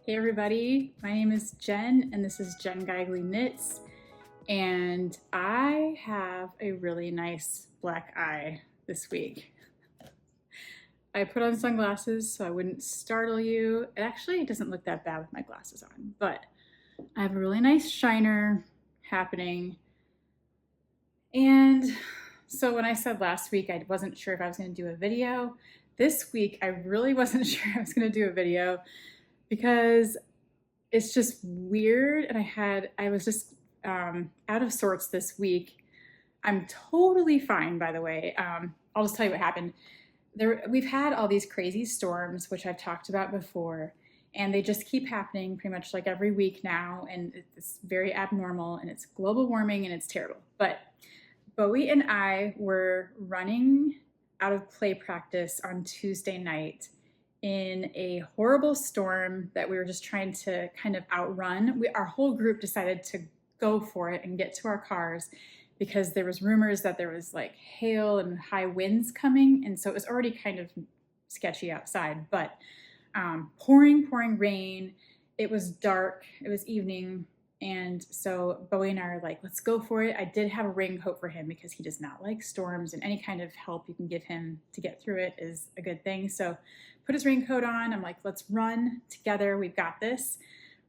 Hey everybody, my name is Jen and this is Jen Geigley Knits, and I have a really nice black eye this week. I put on sunglasses so I wouldn't startle you. It actually doesn't look that bad with my glasses on, but I have a really nice shiner happening. And so when I said last week I wasn't sure if I was going to do a video, this week I really wasn't sure I was going to do a video because it's just weird, and I was just out of sorts this week. I'm totally fine, by the way. I'll just tell you what happened. We've had all these crazy storms, which I've talked about before, and they just keep happening pretty much like every week now, and it's very abnormal, and it's global warming, and it's terrible. But Bowie and I were running out of play practice on Tuesday night in a horrible storm that we were just trying to kind of outrun. Our whole group decided to go for it and get to our cars because there was rumors that there was like hail and high winds coming. And so it was already kind of sketchy outside, but pouring rain. It was dark, it was evening. And so Bowie and I are like, let's go for it. I did have a raincoat for him because he does not like storms, and any kind of help you can give him to get through it is a good thing. So put his raincoat on. I'm like, let's run together. We've got this.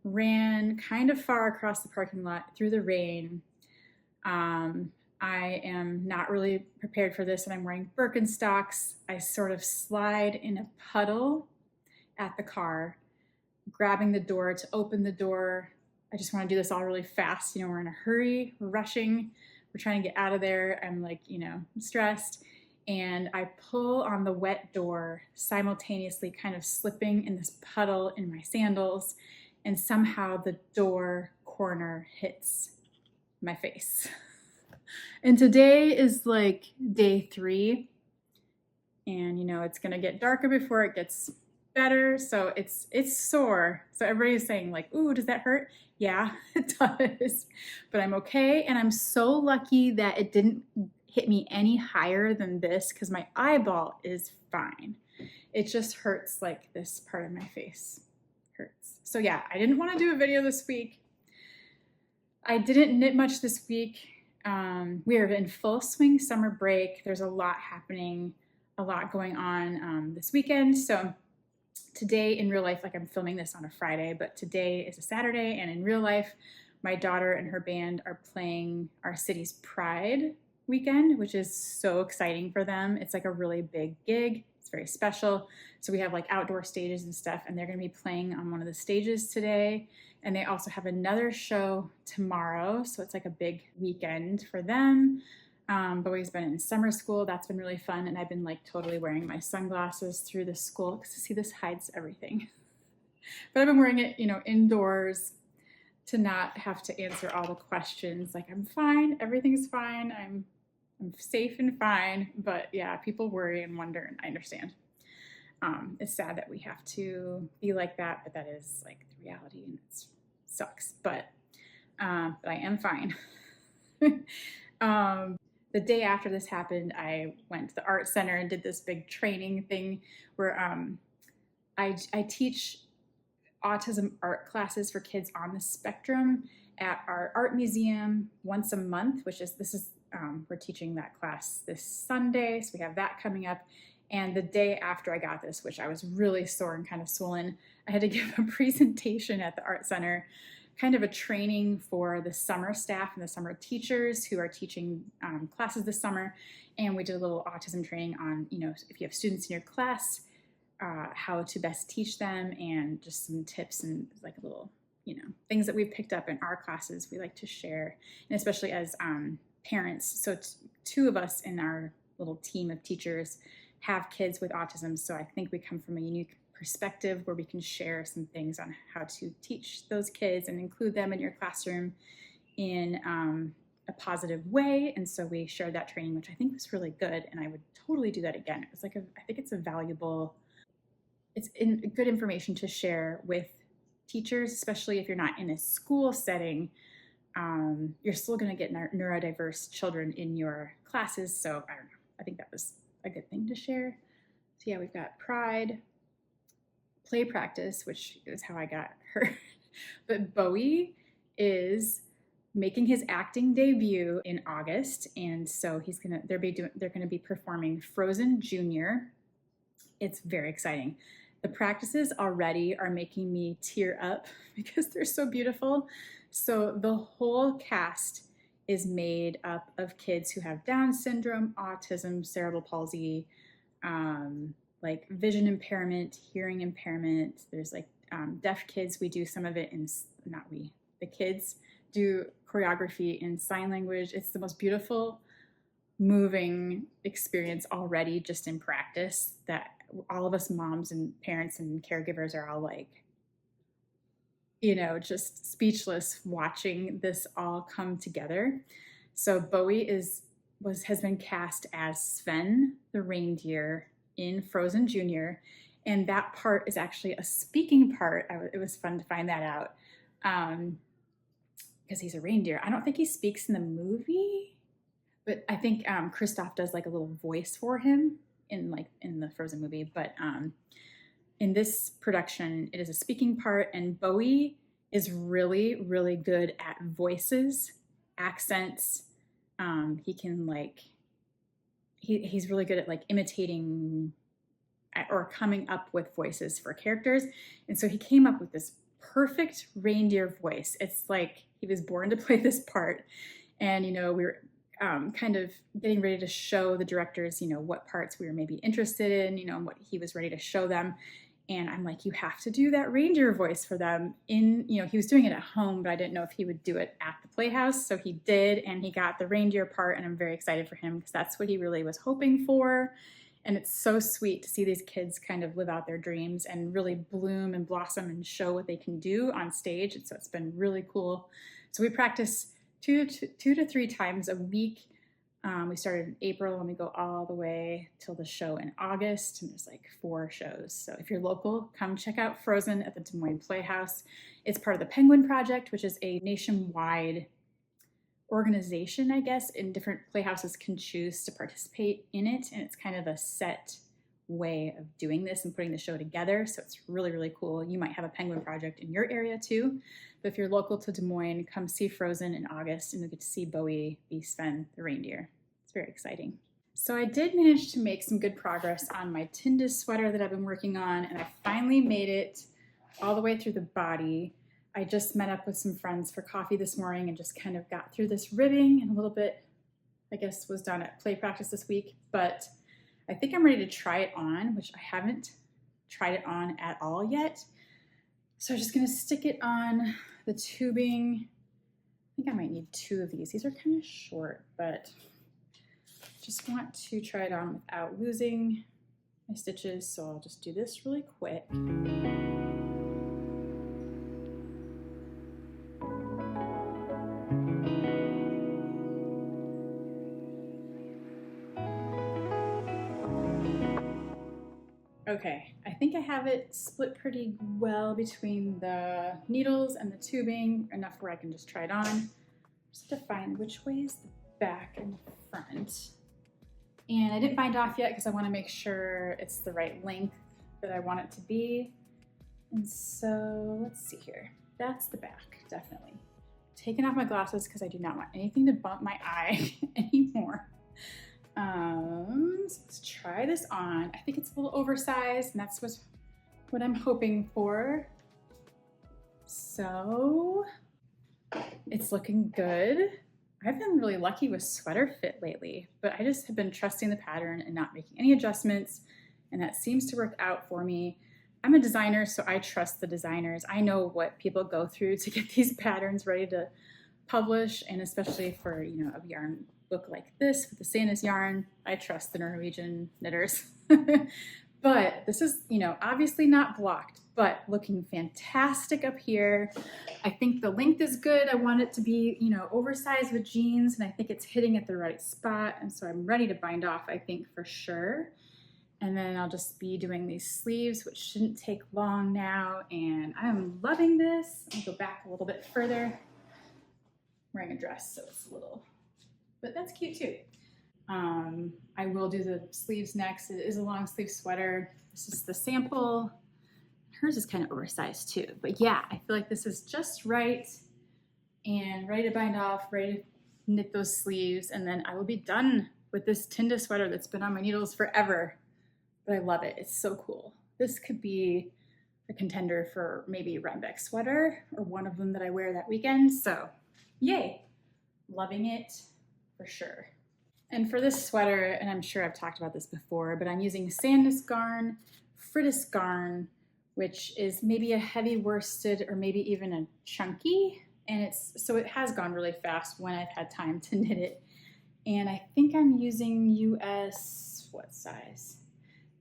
Ran kind of far across the parking lot through the rain. I am not really prepared for this, and I'm wearing Birkenstocks. I sort of slide in a puddle at the car, grabbing the door to open the door. I just want to do this all really fast. You know, we're in a hurry, we're rushing, we're trying to get out of there. I'm like, stressed. And I pull on the wet door, simultaneously kind of slipping in this puddle in my sandals. And somehow the door corner hits my face. And today is like day 3. And, it's going to get darker before it gets better. So it's sore. So everybody's saying like, ooh, does that hurt? Yeah, it does, but I'm okay. And I'm so lucky that it didn't hit me any higher than this because my eyeball is fine. It just hurts, like this part of my face hurts. So yeah, I didn't want to do a video this week. I didn't knit much this week. We are in full swing summer break. There's a lot happening, a lot going on this weekend. So today in real life, like I'm filming this on a Friday, but today is a Saturday, and in real life, my daughter and her band are playing our city's Pride weekend, which is so exciting for them. It's like a really big gig. It's very special. So we have like outdoor stages and stuff, and they're going to be playing on one of the stages today. And they also have another show tomorrow. So it's like a big weekend for them. Bowie's been in summer school. That's been really fun. And I've been like totally wearing my sunglasses through the school because see, this hides everything. But I've been wearing it, indoors to not have to answer all the questions. Like, I'm fine. Everything's fine. I'm safe and fine. But yeah, people worry and wonder, and I understand. It's sad that we have to be like that, but that is like the reality, and it sucks. But I am fine. The day after this happened, I went to the art center and did this big training thing where I teach autism art classes for kids on the spectrum at our art museum once a month, we're teaching that class this Sunday. So we have that coming up. And the day after I got this, which I was really sore and kind of swollen, I had to give a presentation at the art center, kind of a training for the summer staff and the summer teachers who are teaching classes this summer. And we did a little autism training on, if you have students in your class, how to best teach them, and just some tips and like a little, things that we've picked up in our classes we like to share. And especially as parents. So 2 of us in our little team of teachers have kids with autism. So I think we come from a unique perspective where we can share some things on how to teach those kids and include them in your classroom in a positive way. And so we shared that training, which I think was really good. And I would totally do that again. It was like, I think it's a valuable, good information to share with teachers, especially if you're not in a school setting. You're still going to get neurodiverse children in your classes. So I don't know. I think that was a good thing to share. So yeah, we've got Pride, play practice, which is how I got her. But Bowie is making his acting debut in August, and so they're gonna be performing Frozen Junior. It's very exciting. The practices already are making me tear up because they're so beautiful. So the whole cast is made up of kids who have Down syndrome, autism, cerebral palsy, like vision impairment, hearing impairment. There's like deaf kids. We do some of it in, not we, the kids do choreography in sign language. It's the most beautiful, moving experience already just in practice that all of us moms and parents and caregivers are all like, you know, just speechless watching this all come together. So Bowie has been cast as Sven the reindeer in Frozen Junior, and that part is actually a speaking part. It was fun to find that out because he's a reindeer. I don't think he speaks in the movie, but I think Kristoff does like a little voice for him in the Frozen movie. But in this production, it is a speaking part, and Bowie is really, really good at voices, accents. He can he's really good at like imitating or coming up with voices for characters. And so he came up with this perfect reindeer voice. It's like he was born to play this part. And, you know, we were kind of getting ready to show the directors, you know, what parts we were maybe interested in, you know, and what he was ready to show them. And I'm like, you have to do that reindeer voice for them. You know, he was doing it at home, but I didn't know if he would do it at the Playhouse. So he did, and he got the reindeer part, and I'm very excited for him because that's what he really was hoping for. And it's so sweet to see these kids kind of live out their dreams and really bloom and blossom and show what they can do on stage. And so it's been really cool. So we practice two to three times a week. We started in April and we go all the way till the show in August, and there's like 4 shows. So if you're local, come check out Frozen at the Des Moines Playhouse. It's part of the Penguin Project, which is a nationwide organization, I guess, and different playhouses can choose to participate in it. And it's kind of a set way of doing this and putting the show together. So it's really, really cool. You might have a Penguin Project in your area too. But if you're local to Des Moines, come see Frozen in August and you'll get to see Bowie be Sven the reindeer. It's very exciting. So I did manage to make some good progress on my Tinde sweater that I've been working on, and I finally made it all the way through the body. I just met up with some friends for coffee this morning and just kind of got through this ribbing, and a little bit, I guess, was done at play practice this week, but I think I'm ready to try it on, which I haven't tried it on at all yet. So I'm just gonna stick it on the tubing. I think I might need 2 of these. These are kind of short, but just want to try it on without losing my stitches. So I'll just do this really quick. Okay, I think I have it split pretty well between the needles and the tubing, enough where I can just try it on. Just have to find which way is the back and the front. And I didn't bind off yet because I want to make sure it's the right length that I want it to be. And so let's see here. That's the back, definitely. Taking off my glasses because I do not want anything to bump my eye anymore. So let's try this on. I think it's a little oversized, and that's what I'm hoping for. So it's looking good. I've been really lucky with sweater fit lately, but I just have been trusting the pattern and not making any adjustments, and that seems to work out for me. I'm a designer, so I trust the designers. I know what people go through to get these patterns ready to publish, and especially for, you know, a yarn book like this with the Sandnes yarn, I trust the Norwegian knitters. But this is, you know, obviously not blocked, but looking fantastic up here. I think the length is good. I want it to be, you know, oversized with jeans, and I think it's hitting at the right spot. And so I'm ready to bind off, I think, for sure. And then I'll just be doing these sleeves, which shouldn't take long now. And I'm loving this. I'll go back a little bit further. I'm wearing a dress, so it's a little, but that's cute too. I will do the sleeves next. It is a long sleeve sweater. This is the sample. hers is kind of oversized too. But yeah, I feel like this is just right and ready to bind off, ready to knit those sleeves, and then I will be done with this Tinde sweater that's been on my needles forever. But I love it. It's so cool. This could be a contender for maybe a Rhinebeck sweater or one of them that I wear that weekend. So yay, loving it for sure. And for this sweater, and I'm sure I've talked about this before, but I'm using Sandnes Garn, Fritidsgarn, which is maybe a heavy worsted or maybe even a chunky. And so it has gone really fast when I've had time to knit it. And I think I'm using US, what size?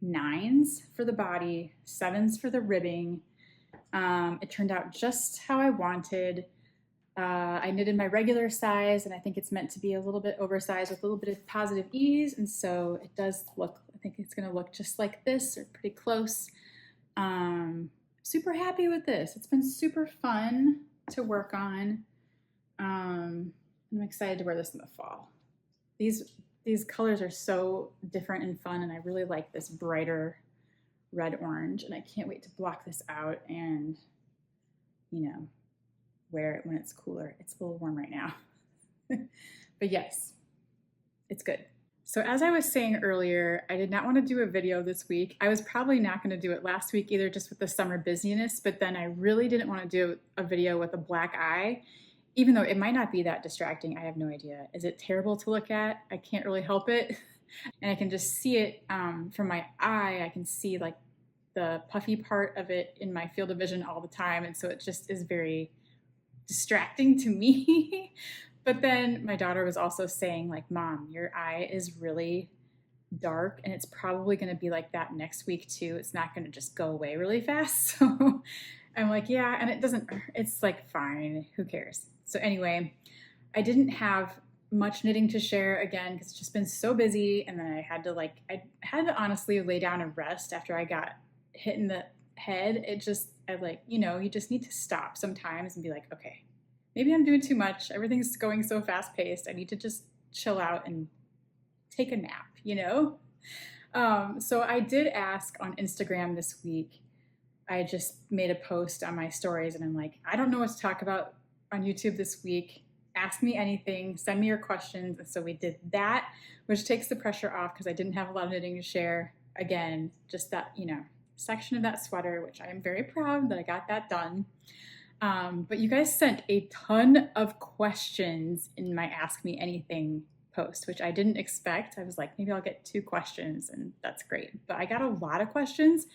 9s for the body, 7s for the ribbing. It turned out just how I wanted. I knitted my regular size, and I think it's meant to be a little bit oversized with a little bit of positive ease. And so it does look, I think it's gonna look just like this or pretty close. Super happy with this. It's been super fun to work on. I'm excited to wear this in the fall. These colors are so different and fun, and I really like this brighter red orange, and I can't wait to block this out and, you know, wear it when it's cooler. It's a little warm right now. But yes, it's good. So as I was saying earlier, I did not want to do a video this week. I was probably not going to do it last week either, just with the summer busyness, but then I really didn't want to do a video with a black eye, even though it might not be that distracting. I have no idea. Is it terrible to look at? I can't really help it. And I can just see it from my eye. I can see like the puffy part of it in my field of vision all the time. And so it just is very distracting to me. But then my daughter was also saying like, Mom, your eye is really dark and it's probably going to be like that next week too. It's not going to just go away really fast. So I'm like, yeah, and it's like, fine, who cares? So anyway, I didn't have much knitting to share again because it's just been so busy. And then I had to honestly lay down and rest after I got hit in the head. You just need to stop sometimes and be like, okay, maybe I'm doing too much. Everything's going so fast paced. I need to just chill out and take a nap, you know? So I did ask on Instagram this week. I just made a post on my stories and I'm like, I don't know what to talk about on YouTube this week. Ask me anything, send me your questions. And so we did that, which takes the pressure off because I didn't have a lot of knitting to share. Again, just that, section of that sweater, which I am very proud that I got that done. But you guys sent a ton of questions in my Ask Me Anything post, which I didn't expect. I was like, maybe I'll get 2 questions and that's great. But I got a lot of questions.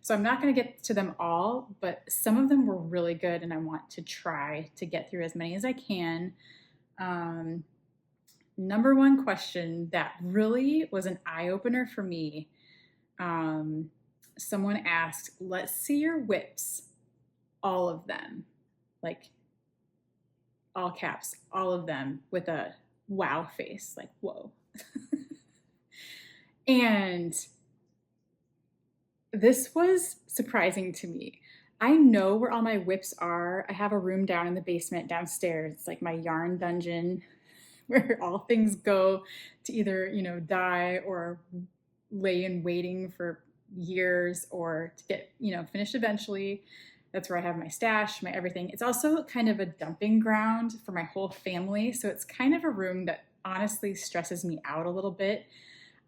So I'm not going to get to them all, but some of them were really good and I want to try to get through as many as I can. Number one question that really was an eye-opener for me. Someone asked, let's see your whips, all of them, like all caps, all of them with a wow face, like, whoa. And this was surprising to me. I know where all my whips are. I have a room down in the basement downstairs. It's like my yarn dungeon where all things go to either, die or lay in waiting for years or to get, finished eventually. That's where I have my stash, my everything. It's also kind of a dumping ground for my whole family. So it's kind of a room that honestly stresses me out a little bit.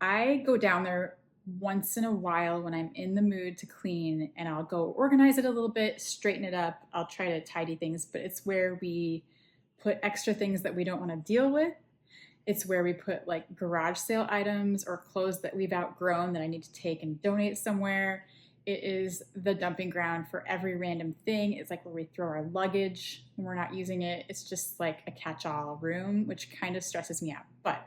I go down there once in a while when I'm in the mood to clean and I'll go organize it a little bit, straighten it up. I'll try to tidy things, but it's where we put extra things that we don't want to deal with. It's where we put like garage sale items or clothes that we've outgrown that I need to take and donate somewhere. It is the dumping ground for every random thing. It's like where we throw our luggage when we're not using it. It's just like a catch-all room, which kind of stresses me out. But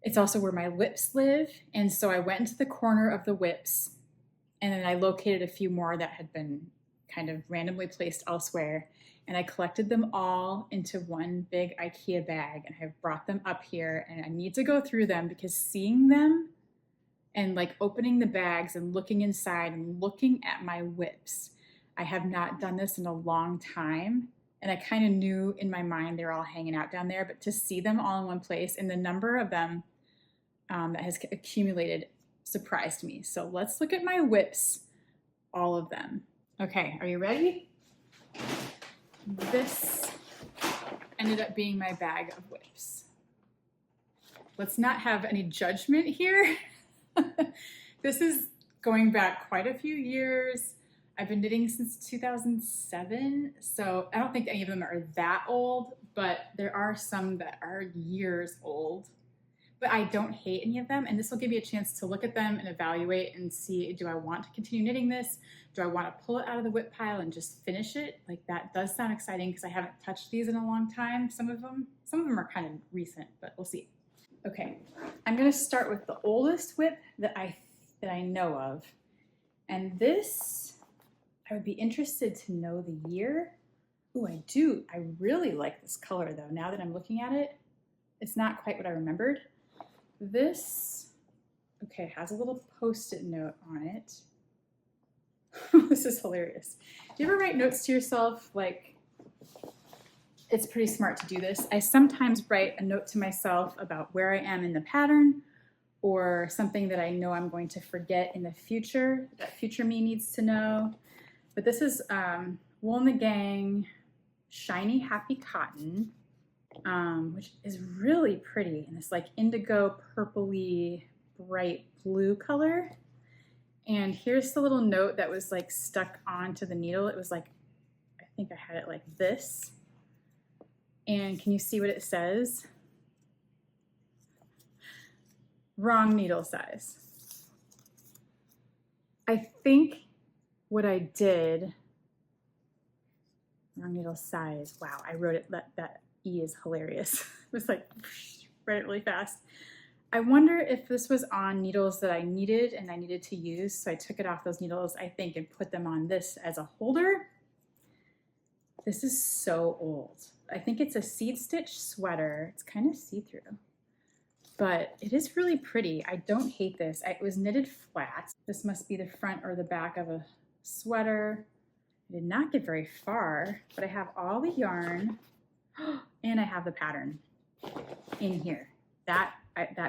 it's also where my whips live. And so I went into the corner of the whips and then I located a few more that had been kind of randomly placed elsewhere. And I collected them all into one big IKEA bag and I've brought them up here and I need to go through them because seeing them and like opening the bags and looking inside and looking at my whips, I have not done this in a long time. And I kind of knew in my mind they're all hanging out down there, but to see them all in one place and the number of them that has accumulated surprised me. So let's look at my whips all of them. Okay, are you ready? This ended up being my bag of whips. Let's not have any judgment here. This is going back quite a few years. I've been knitting since 2007, so I don't think any of them are that old, but there are some that are years old. But I don't hate any of them, and this will give you a chance to look at them and evaluate and see, do I want to continue knitting this? Do I want to pull it out of the whip pile and just finish it? Like, that does sound exciting because I haven't touched these in a long time. Some of them are kind of recent, but we'll see. Okay, I'm going to start with the oldest whip that I know of, and this, I would be interested to know the year. Ooh, I do. I really like this color though. Now that I'm looking at it, it's not quite what I remembered. This, okay, has a little post-it note on it. This is hilarious. Do you ever write notes to yourself? Like, it's pretty smart to do this. I sometimes write a note to myself about where I am in the pattern, or something that I know I'm going to forget in the future, that future me needs to know. But this is Wool and the Gang Shiny Happy Cotton, which is really pretty in this like indigo purpley bright blue color. And here's the little note that was like stuck onto the needle. It was like, I think I had it like this. And can you see what it says? Wrong needle size. I think what I did, wrong needle size. Wow, I wrote it, that E is hilarious. It was like, read it really fast. I wonder if this was on needles that I needed and I needed to use. So I took it off those needles, I think, and put them on this as a holder. This is so old. I think it's a seed stitch sweater. It's kind of see-through, but it is really pretty. I don't hate this. It was knitted flat. This must be the front or the back of a sweater. I did not get very far, but I have all the yarn and I have the pattern in here. That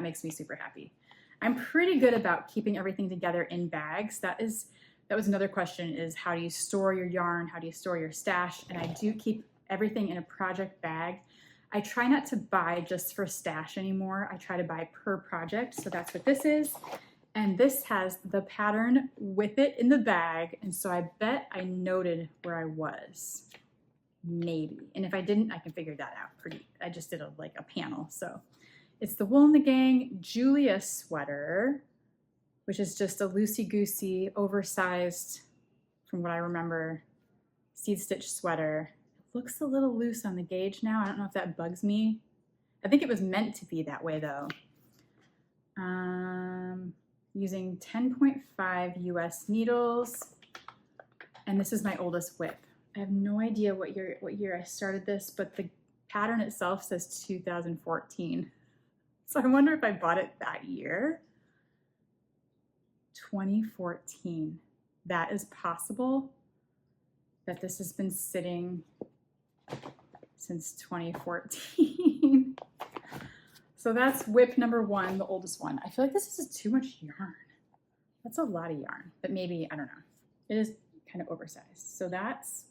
makes me super happy. I'm pretty good about keeping everything together in bags. That was another question, is how do you store your yarn? How do you store your stash? And I do keep everything in a project bag. I try not to buy just for stash anymore. I try to buy per project. So that's what this is. And this has the pattern with it in the bag. And so I bet I noted where I was, maybe. And if I didn't, I can figure that out pretty. I just did like a panel. So it's the Wool and the Gang Julia sweater, which is just a loosey-goosey, oversized, from what I remember, seed stitch sweater. It looks a little loose on the gauge now. I don't know if that bugs me. I think it was meant to be that way though. Using 10.5 US needles, and this is my oldest whip. I have no idea what year I started this, but the pattern itself says 2014. So I wonder if I bought it that year. 2014. That is possible that this has been sitting since 2014. So that's whip number one, the oldest one. I feel like this is too much yarn. That's a lot of yarn, but maybe, I don't know. It is kind of oversized. So that's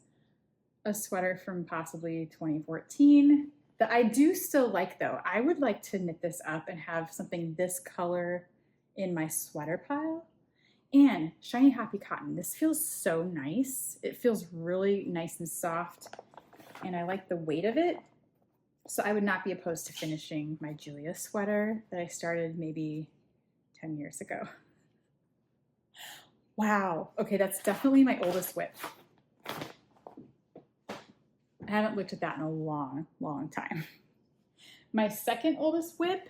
a sweater from possibly 2014 that I do still like though. I would like to knit this up and have something this color in my sweater pile. And Shiny Happy Cotton. This feels so nice. It feels really nice and soft, and I like the weight of it. So I would not be opposed to finishing my Julia sweater that I started maybe 10 years ago. Wow. Okay, that's definitely my oldest whip. I haven't looked at that in a long, long time. My second oldest whip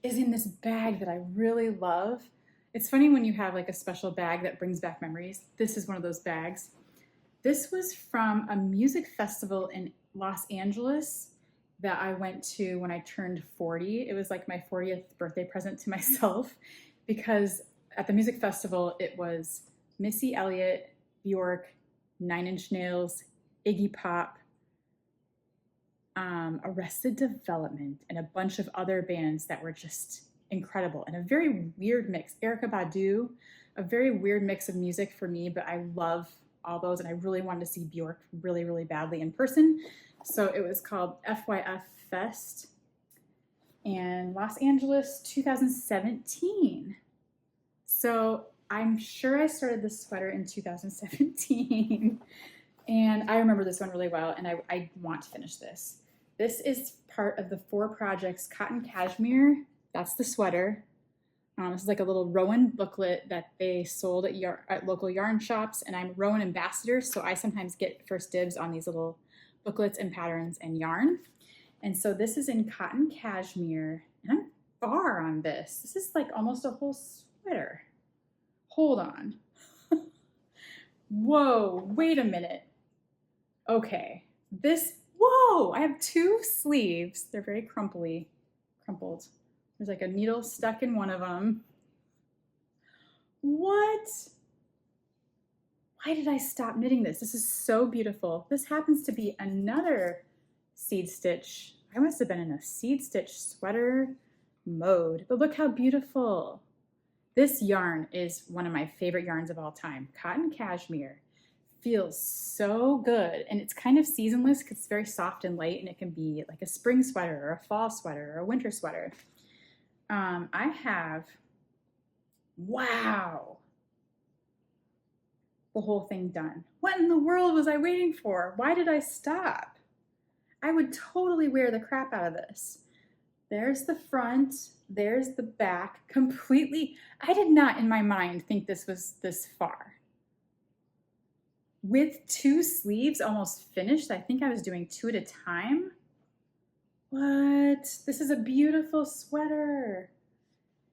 is in this bag that I really love. It's funny when you have like a special bag that brings back memories. This is one of those bags. This was from a music festival in Los Angeles that I went to when I turned 40. It was like my 40th birthday present to myself, because at the music festival, it was Missy Elliott, Bjork, 9 Inch Nails, Iggy Pop, Arrested Development, and a bunch of other bands that were just incredible and a very weird mix. Erykah Badu, a very weird mix of music for me, but I love all those, and I really wanted to see Bjork really, really badly in person. So it was called FYF Fest in Los Angeles 2017. So I'm sure I started this sweater in 2017. And I remember this one really well, and I want to finish this. This is part of the 4 projects Cotton Cashmere. That's the sweater. This is like a little Rowan booklet that they sold at local yarn shops, and I'm a Rowan ambassador, so I sometimes get first dibs on these little booklets and patterns and yarn. And so this is in Cotton Cashmere, and I'm far on this. This is like almost a whole sweater. Hold on. Whoa, wait a minute. Okay, whoa, I have 2 sleeves. They're very crumpled. There's like a needle stuck in one of them. What? Why did I stop knitting this? This is so beautiful. This happens to be another seed stitch. I must have been in a seed stitch sweater mode, but look how beautiful. This yarn is one of my favorite yarns of all time. Cotton Cashmere feels so good, and it's kind of seasonless because it's very soft and light, and it can be like a spring sweater or a fall sweater or a winter sweater. I have, wow, the whole thing done. What in the world was I waiting for? Why did I stop? I would totally wear the crap out of this. There's the front, there's the back, completely. I did not in my mind think this was this far. With 2 sleeves almost finished, I think I was doing 2 at a time. What? This is a beautiful sweater.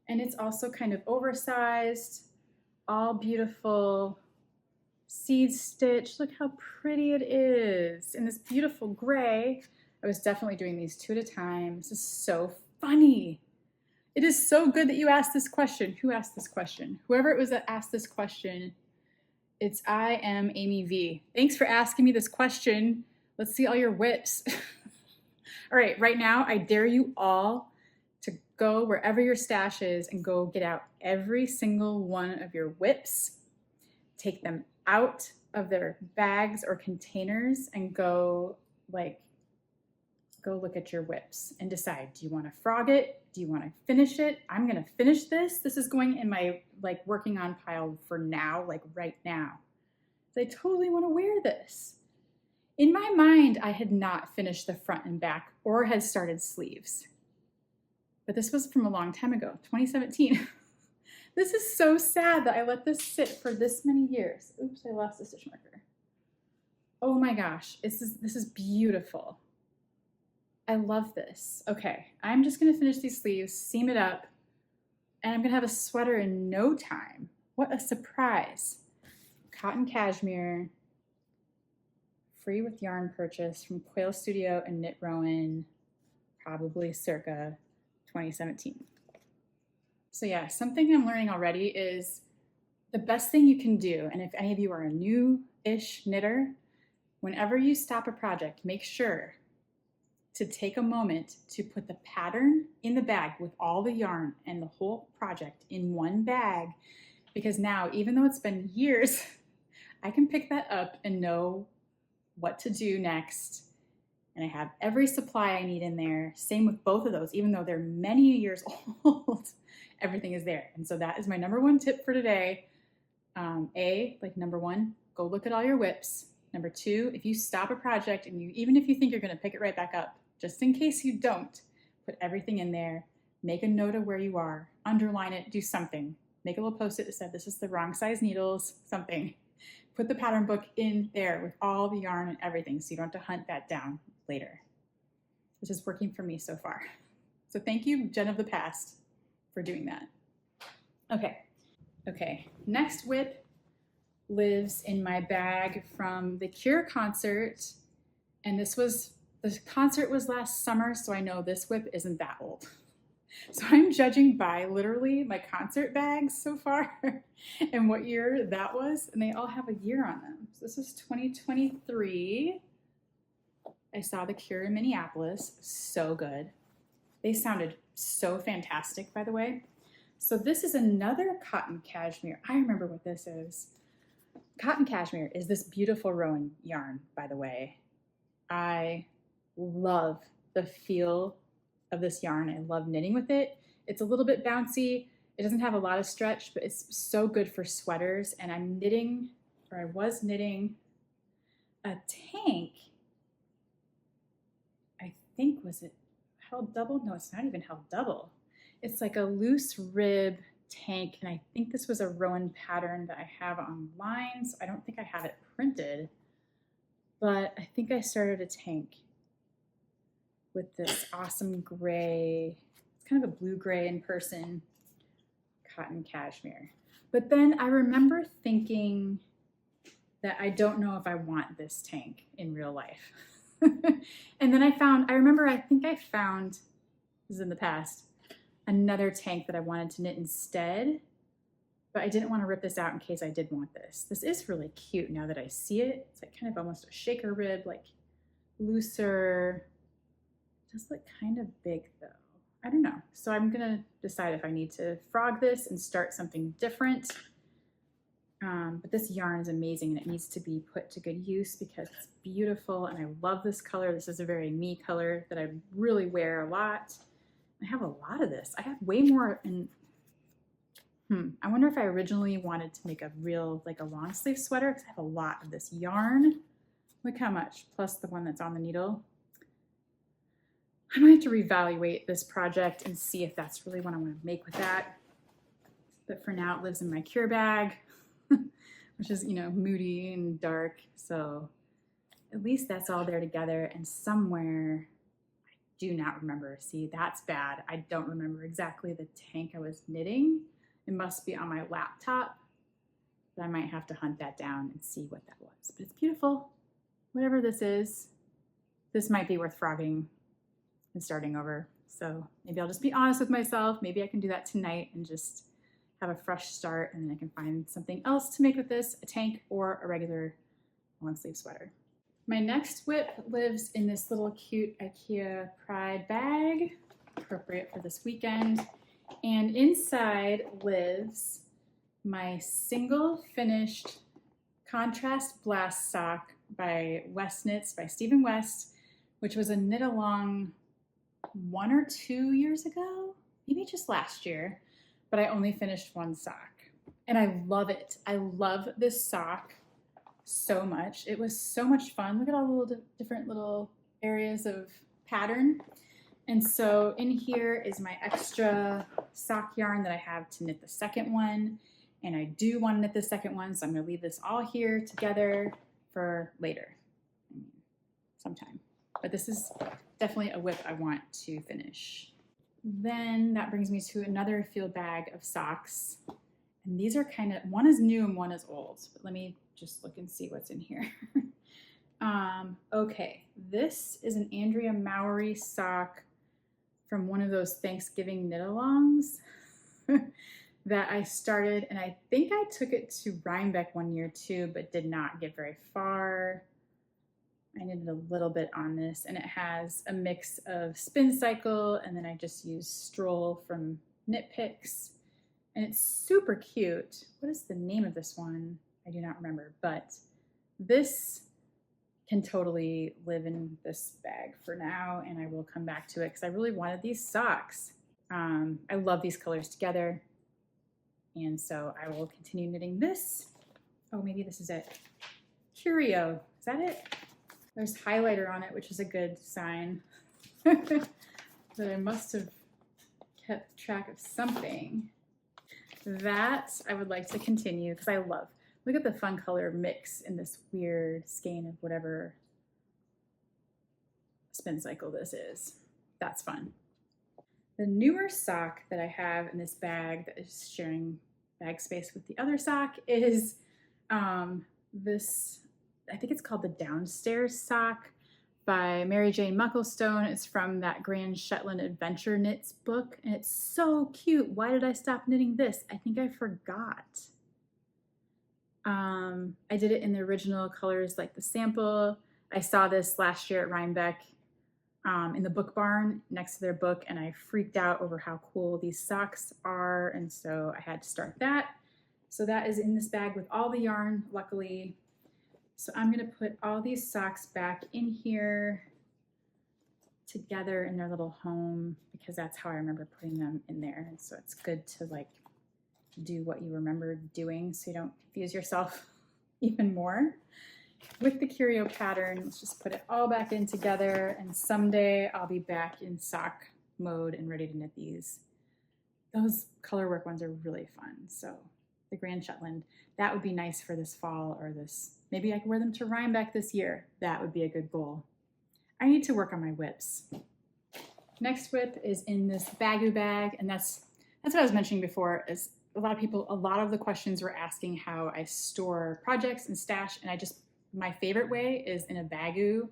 And it's also kind of oversized, all beautiful seed stitch. Look how pretty it is. In this beautiful gray. I was definitely doing these 2 at a time. This is so funny. It is so good that you asked this question. Who asked this question? Whoever it was that asked this question, I am Amy V. Thanks for asking me this question. Let's see all your whips. All right now, I dare you all to go wherever your stash is and go get out every single one of your whips, take them out of their bags or containers, and go look at your whips and decide, do you want to frog it? Do you want to finish it? I'm going to finish this. This is going in my working on pile for now, right now. So I totally want to wear this. In my mind, I had not finished the front and back or had started sleeves. But this was from a long time ago, 2017. This is so sad that I let this sit for this many years. Oops, I lost the stitch marker. Oh my gosh, this is beautiful. I love this. Okay, I'm just gonna finish these sleeves, seam it up, and I'm gonna have a sweater in no time. What a surprise. Cotton Cashmere, free with yarn purchase from Quail Studio and Knit Rowan, probably circa 2017. So yeah, something I'm learning already is the best thing you can do, and if any of you are a new-ish knitter, whenever you stop a project, make sure to take a moment to put the pattern in the bag with all the yarn and the whole project in one bag, because now, even though it's been years, I can pick that up and know what to do next. And I have every supply I need in there. Same with both of those, even though they're many years old, everything is there. And so that is my number 1 tip for today. Number 1, go look at all your whips. Number 2, if you stop a project and even if you think you're gonna pick it right back up, just in case you don't, put everything in there, make a note of where you are, underline it, do something. Make a little post-it that said, this is the wrong size needles, something. Put the pattern book in there with all the yarn and everything so you don't have to hunt that down later. This is working for me so far. So thank you, Jen of the past, for doing that. Okay, next whip lives in my bag from the Cure concert, and the concert was last summer, so I know this whip isn't that old. So I'm judging by literally my concert bags so far and what year that was, and they all have a year on them. So this is 2023. I saw the Cure in Minneapolis, so good. They sounded so fantastic, by the way. So this is another cotton cashmere. I remember what this is. Cotton cashmere is this beautiful rowan yarn, by the way. I love the feel of this yarn. I love knitting with it. It's a little bit bouncy. It doesn't have a lot of stretch, but it's so good for sweaters. And I was knitting a tank. I think, was it held double? No, it's not even held double. It's like a loose rib tank, and I think this was a Rowan pattern that I have online, so I don't think I have it printed, but I think I started a tank with this awesome gray, it's kind of a blue-gray in person, cotton cashmere. But then I remember thinking that I don't know if I want this tank in real life. And then I think I found, this is in the past, another tank that I wanted to knit instead, but I didn't want to rip this out in case I did want this. This is really cute now that I see it. It's like kind of almost a shaker rib, like looser. It does look kind of big though. I don't know. So I'm gonna decide if I need to frog this and start something different. But this yarn is amazing and it needs to be put to good use because it's beautiful and I love this color. This is a very me color that I really wear a lot. I have a lot of this. I have way more in, I wonder if I originally wanted to make a real, like a long sleeve sweater because I have a lot of this yarn. Look how much, plus the one that's on the needle. I might have to reevaluate this project and see if that's really what I want to make with that. But for now, it lives in my cure bag, which is, you know, moody and dark. So at least that's all there together. And somewhere, I do not remember. See, that's bad. I don't remember exactly the tank I was knitting. It must be on my laptop, but I might have to hunt that down and see what that was. But it's beautiful. Whatever this is, this might be worth frogging and starting over. So maybe I'll just be honest with myself. Maybe I can do that tonight and just have a fresh start, and then I can find something else to make with this, a tank or a regular long sleeve sweater. My next whip lives in this little cute IKEA Pride bag, appropriate for this weekend. And inside lives my single finished contrast blast sock by West Knits by Stephen West, which was a knit along 1 or 2 years ago, maybe just last year, but I only finished one sock. And I love it. I love this sock so much. It was so much fun. Look at all the little different little areas of pattern. And so in here is my extra sock yarn that I have to knit the second one. And I do want to knit the second one, so I'm going to leave this all here together for later, sometime. But this is definitely a whip I want to finish. Then that brings me to another field bag of socks. And these are kind of, one is new and one is old. But let me just look and see what's in here. Okay, this is an Andrea Mowry sock from one of those Thanksgiving knit-alongs that I started, and I think I took it to Rhinebeck one year too, but did not get very far. I knitted a little bit on this, and it has a mix of spin cycle, and then I just used Stroll from Knit Picks, and it's super cute. What is the name of this one? I do not remember, but this can totally live in this bag for now, and I will come back to it because I really wanted these socks. I love these colors together, and so I will continue knitting this. Oh, maybe this is it. Curio, is that it? There's highlighter on it, which is a good sign that I must have kept track of something. That I would like to continue because I love. Look at the fun color mix in this weird skein of whatever spin cycle this is. That's fun. The newer sock that I have in this bag that is sharing bag space with the other sock is this, I think it's called the Downstairs sock by Mary Jane Mucklestone. It's from that Grand Shetland Adventure Knits book, and it's so cute. Why did I stop knitting this? I think I forgot. I did it in the original colors like the sample. I saw this last year at Rhinebeck. in the book barn next to their book, and I freaked out over how cool these socks are, and so I had to start that. So that is in this bag with all the yarn, luckily. So I'm gonna put all these socks back in here together in their little home because that's how I remember putting them in there. And so it's good to like do what you remember doing so you don't confuse yourself even more. With the curio pattern, let's just put it all back in together, and someday I'll be back in sock mode and ready to knit these. Those colorwork ones are really fun. So the Grand Shetland, that would be nice for this fall, or this, maybe I could wear them to Rhinebeck this year. That would be a good goal. I need to work on my whips. Next whip is in this Bagoo bag, and that's what I was mentioning before, is a lot of the questions were asking how I store projects and stash, and my favorite way is in a Bagoo,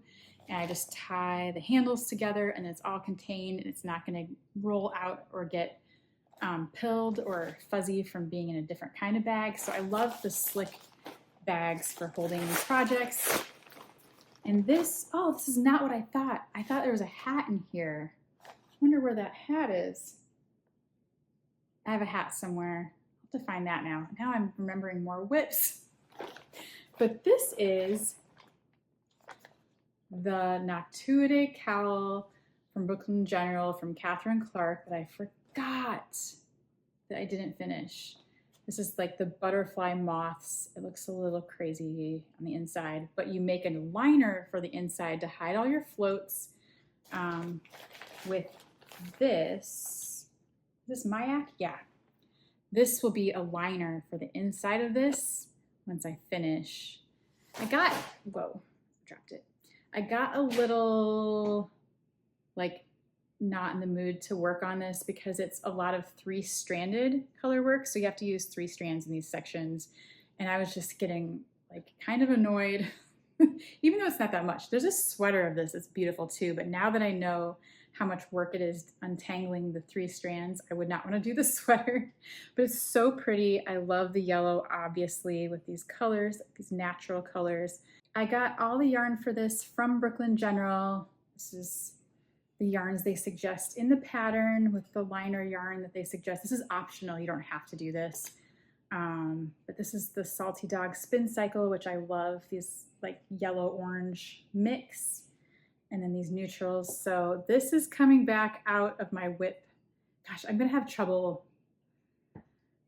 and I just tie the handles together and it's all contained and it's not gonna roll out or get pilled or fuzzy from being in a different kind of bag. So I love the slick bags for holding projects. And this is not what I thought. I thought there was a hat in here. I wonder where that hat is. I have a hat somewhere. I'll have to find that now. Now I'm remembering more whips. But this is the Noctuide cowl from Brooklyn General from Catherine Clark that I forgot that I didn't finish. This is like the butterfly moths. It looks a little crazy on the inside, but you make a liner for the inside to hide all your floats with this. Is this Mayak? Yeah. This will be a liner for the inside of this once I finish. Dropped it. I got a little like not in the mood to work on this because it's a lot of 3-stranded color work. So you have to use 3 strands in these sections. And I was just getting like kind of annoyed, even though it's not that much. There's a sweater of this that's beautiful too. But now that I know how much work it is untangling the 3 strands, I would not want to do the sweater, but it's so pretty. I love the yellow, obviously, with these colors, these natural colors. I got all the yarn for this from Brooklyn General. This is the yarns they suggest in the pattern with the liner yarn that they suggest. This is optional, you don't have to do this. But this is the Salty Dog Spin Cycle, which I love, these like yellow-orange mix. And then these neutrals. So this is coming back out of my whip. Gosh, I'm gonna have trouble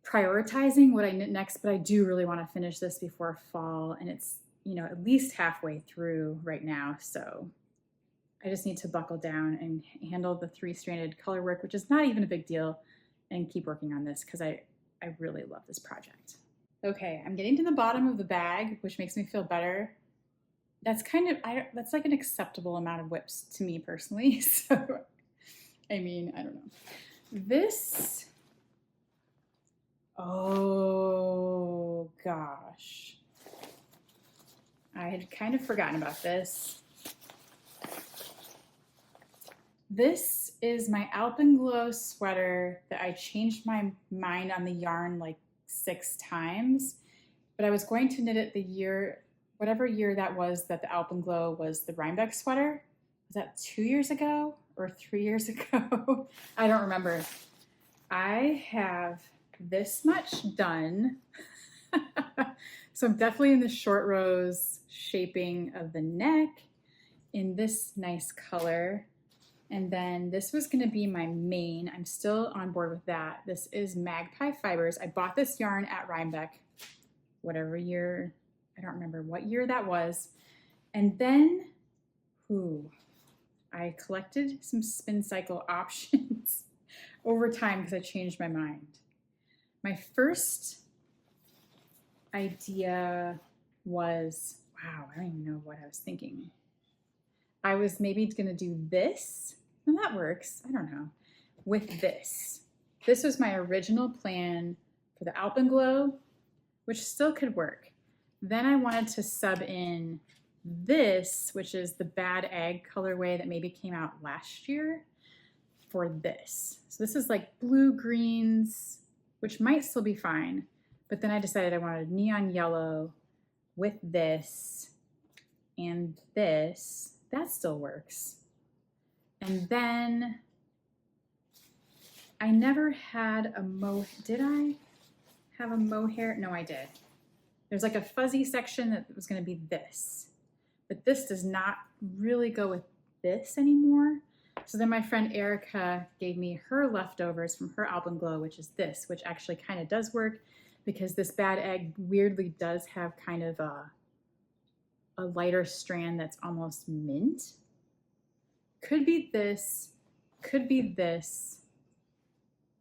prioritizing what I knit next, but I do really wanna finish this before fall. And it's, at least halfway through right now. So I just need to buckle down and handle the 3-stranded color work, which is not even a big deal, and keep working on this because I really love this project. Okay, I'm getting to the bottom of the bag, which makes me feel better. That's that's like an acceptable amount of whips to me personally. So, I mean, I don't know. This, oh gosh. I had kind of forgotten about this. This is my Alpenglow sweater that I changed my mind on the yarn like 6 times, but I was going to knit it whatever year that was that the Alpenglow was the Rhinebeck sweater. Was that 2 years ago or 3 years ago? I don't remember. I have this much done. So I'm definitely in the short rows shaping of the neck in this nice color. And then this was gonna be my main. I'm still on board with that. This is Magpie Fibers. I bought this yarn at Rhinebeck, whatever year, I don't remember what year that was. And then, I collected some spin cycle options over time because I changed my mind. My first idea was, wow, I don't even know what I was thinking. I was maybe gonna do this, and that works, I don't know, with this. This was my original plan for the Alpenglow, which still could work. Then I wanted to sub in this, which is the Bad Egg colorway that maybe came out last year, for this. So this is like blue greens, which might still be fine, but then I decided I wanted neon yellow with this and this. That still works. And then I never had a did I have a mohair? No, I did. There's like a fuzzy section that was going to be this, but this does not really go with this anymore. So then my friend Erica gave me her leftovers from her Alpenglow, which is this, which actually kind of does work because this bad egg weirdly does have kind of a lighter strand that's almost mint. Could be this, could be this.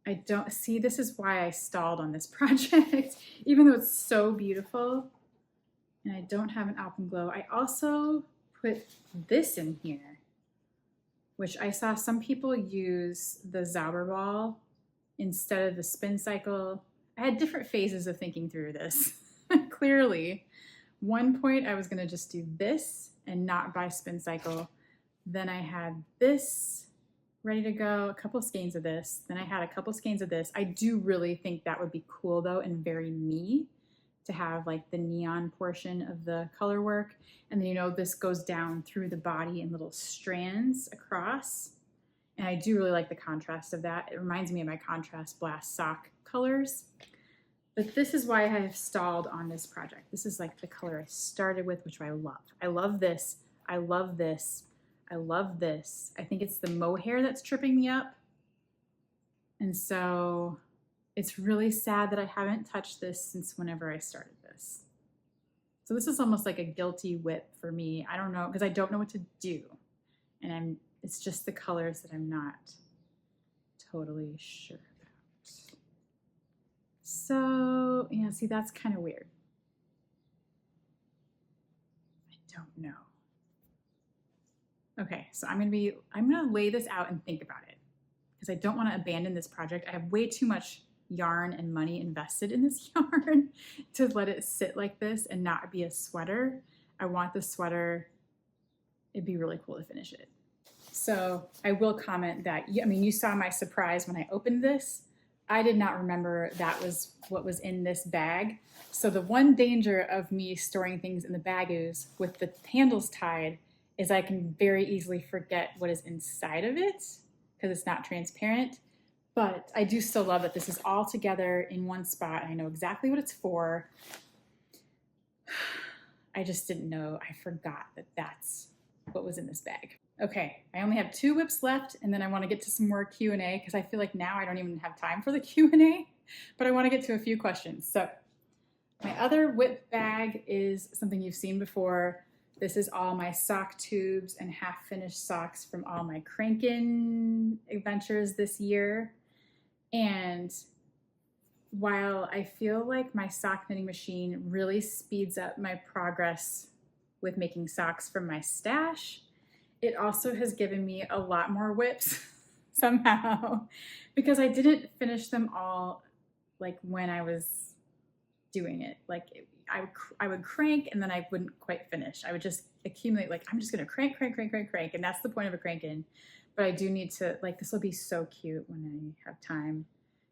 I don't see, this is why I stalled on this project, even though it's so beautiful. And I don't have an Alpenglow. I also put this in here, which I saw some people use the Zauberball instead of the spin cycle. I had different phases of thinking through this. Clearly, one point I was gonna just do this and not buy spin cycle. Then I had this ready to go, a couple skeins of this. Then I had a couple skeins of this. I do really think that would be cool though, and very me, to have like the neon portion of the color work. And then, you know, this goes down through the body in little strands across. And I do really like the contrast of that. It reminds me of my contrast blast sock colors. But this is why I have stalled on this project. This is like the color I started with, which I love. I love this. I love this. I love this. I think it's the mohair that's tripping me up. And so it's really sad that I haven't touched this since whenever I started this. So this is almost like a guilty whip for me. I don't know, because I don't know what to do. And it's just the colors that I'm not totally sure about. So, yeah, see, that's kind of weird. I don't know. Okay, so I'm gonna lay this out and think about it because I don't want to abandon this project. I have way too much yarn and money invested in this yarn to let it sit like this and not be a sweater. I want the sweater, it'd be really cool to finish it. So I will comment that, I mean, you saw my surprise when I opened this. I did not remember that was what was in this bag. So the one danger of me storing things in the bag is with the handles tied is I can very easily forget what is inside of it because it's not transparent. But I do still love that this is all together in one spot. I know exactly what it's for. I just didn't know, I forgot that that's what was in this bag. Okay, I only have 2 whips left and then I want to get to some more Q&A because I feel like now I don't even have time for the Q&A, but I want to get to a few questions. So my other whip bag is something you've seen before. This is all my sock tubes and half-finished socks from all my crankin' adventures this year. And while I feel like my sock knitting machine really speeds up my progress with making socks from my stash, it also has given me a lot more whips somehow because I didn't finish them all like when I was doing it. Like I would crank and then I wouldn't quite finish. I would just accumulate, like, I'm just gonna crank. And that's the point of a cranking. But I do need to, like, this will be so cute when I have time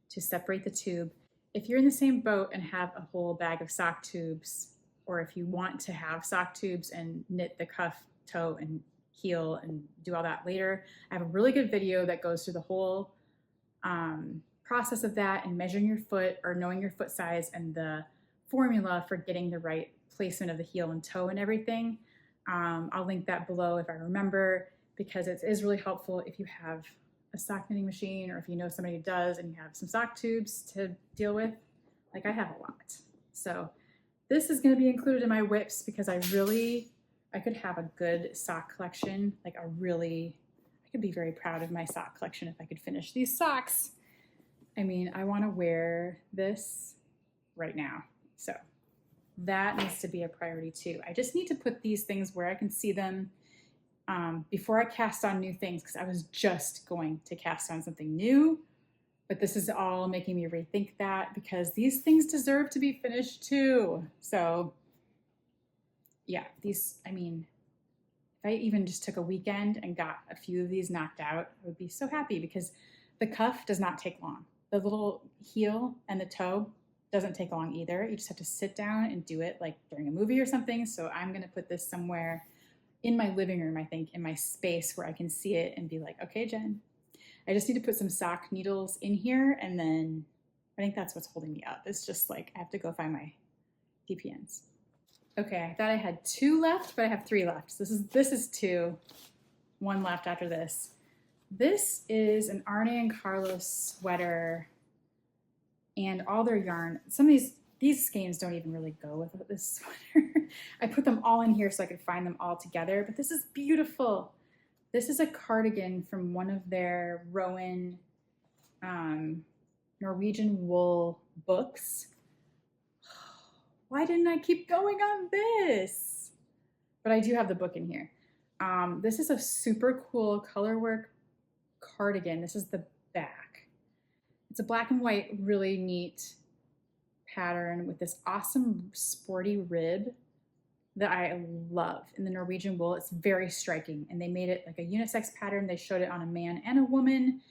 to separate the tube. If you're in the same boat and have a whole bag of sock tubes, or if you want to have sock tubes and knit the cuff, toe, and heel and do all that later, I have a really good video that goes through the whole process of that and measuring your foot or knowing your foot size and the formula for getting the right placement of the heel and toe and everything. I'll link that below if I remember, because it is really helpful if you have a sock knitting machine or if you know somebody who does and you have some sock tubes to deal with. Like, I have a lot. So this is going to be included in my whips because I could have a good sock collection. Like, I could be very proud of my sock collection if I could finish these socks. I mean, I want to wear this right now. So that needs to be a priority too. I just need to put these things where I can see them before I cast on new things, because I was just going to cast on something new, but this is all making me rethink that because these things deserve to be finished too. So yeah, I mean, if I even just took a weekend and got a few of these knocked out, I would be so happy because the cuff does not take long. The little heel and the toe doesn't take long either. You just have to sit down and do it like during a movie or something. So I'm going to put this somewhere in my living room, I think, in my space where I can see it and be like, okay, Jen, I just need to put some sock needles in here. And then I think that's what's holding me up. It's just like, I have to go find my DPNs. Okay, I thought I had 2 left, but I have 3 left. So this is 2, 1 left after this. This is an Arne and Carlos sweater and all their yarn. Some of these skeins don't even really go with this sweater. I put them all in here so I could find them all together, but this is beautiful. This is a cardigan from one of their Rowan Norwegian wool books. Why didn't I keep going on this? But I do have the book in here. This is a super cool colorwork cardigan. This is the back. It's a black and white, really neat pattern with this awesome sporty rib that I love in the Norwegian wool. It's very striking, and they made it like a unisex pattern. They showed it on a man and a woman.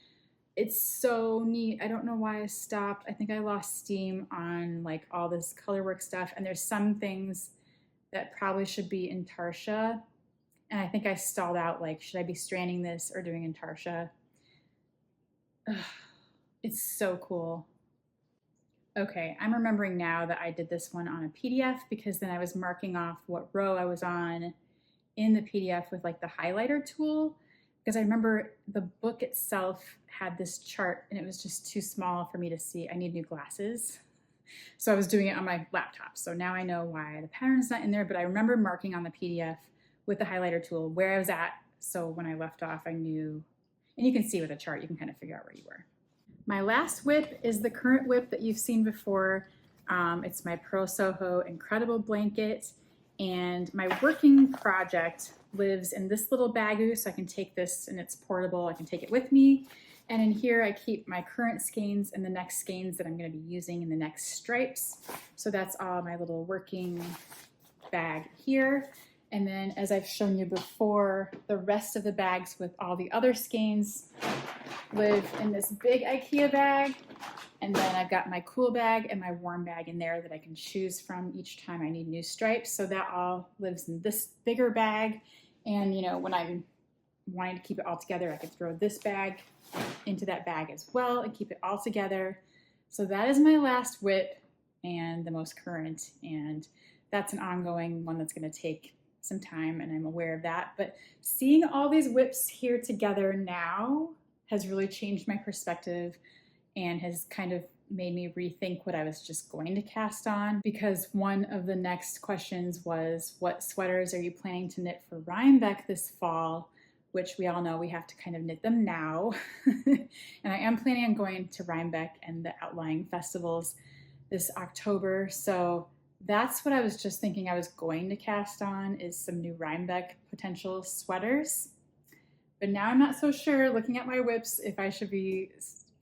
It's so neat. I don't know why I stopped. I think I lost steam on like all this colorwork stuff, and there's some things that probably should be in Tarsha, and I think I stalled out, like, should I be stranding this or doing in Tarsha? Ugh, it's so cool. Okay, I'm remembering now that I did this one on a PDF because then I was marking off what row I was on in the PDF with like the highlighter tool, because I remember the book itself had this chart and it was just too small for me to see. I need new glasses. So I was doing it on my laptop. So now I know why the pattern's not in there, but I remember marking on the PDF with the highlighter tool where I was at. So when I left off, I knew, and you can see with a chart, you can kind of figure out where you were. My last whip is the current whip that you've seen before. It's my Pearl Soho Incredible Blanket, and my working project lives in this little bagoo, so I can take this, and it's portable. I can take it with me. And in here I keep my current skeins and the next skeins that I'm going to be using in the next stripes. So that's all my little working bag here. And then, as I've shown you before, the rest of the bags with all the other skeins live in this big IKEA bag. And then I've got my cool bag and my warm bag in there that I can choose from each time I need new stripes. So that all lives in this bigger bag. And you know, when I'm wanting to keep it all together, I could throw this bag into that bag as well and keep it all together. So that is my last whip and the most current. And that's an ongoing one that's going to take some time, and I'm aware of that. But seeing all these whips here together now has really changed my perspective and has kind of made me rethink what I was just going to cast on, because one of the next questions was, what sweaters are you planning to knit for Rhinebeck this fall? Which we all know we have to kind of knit them now. And I am planning on going to Rhinebeck and the outlying festivals this October. So that's what I was just thinking I was going to cast on, is some new Rhinebeck potential sweaters. But now I'm not so sure, looking at my whips, if I should be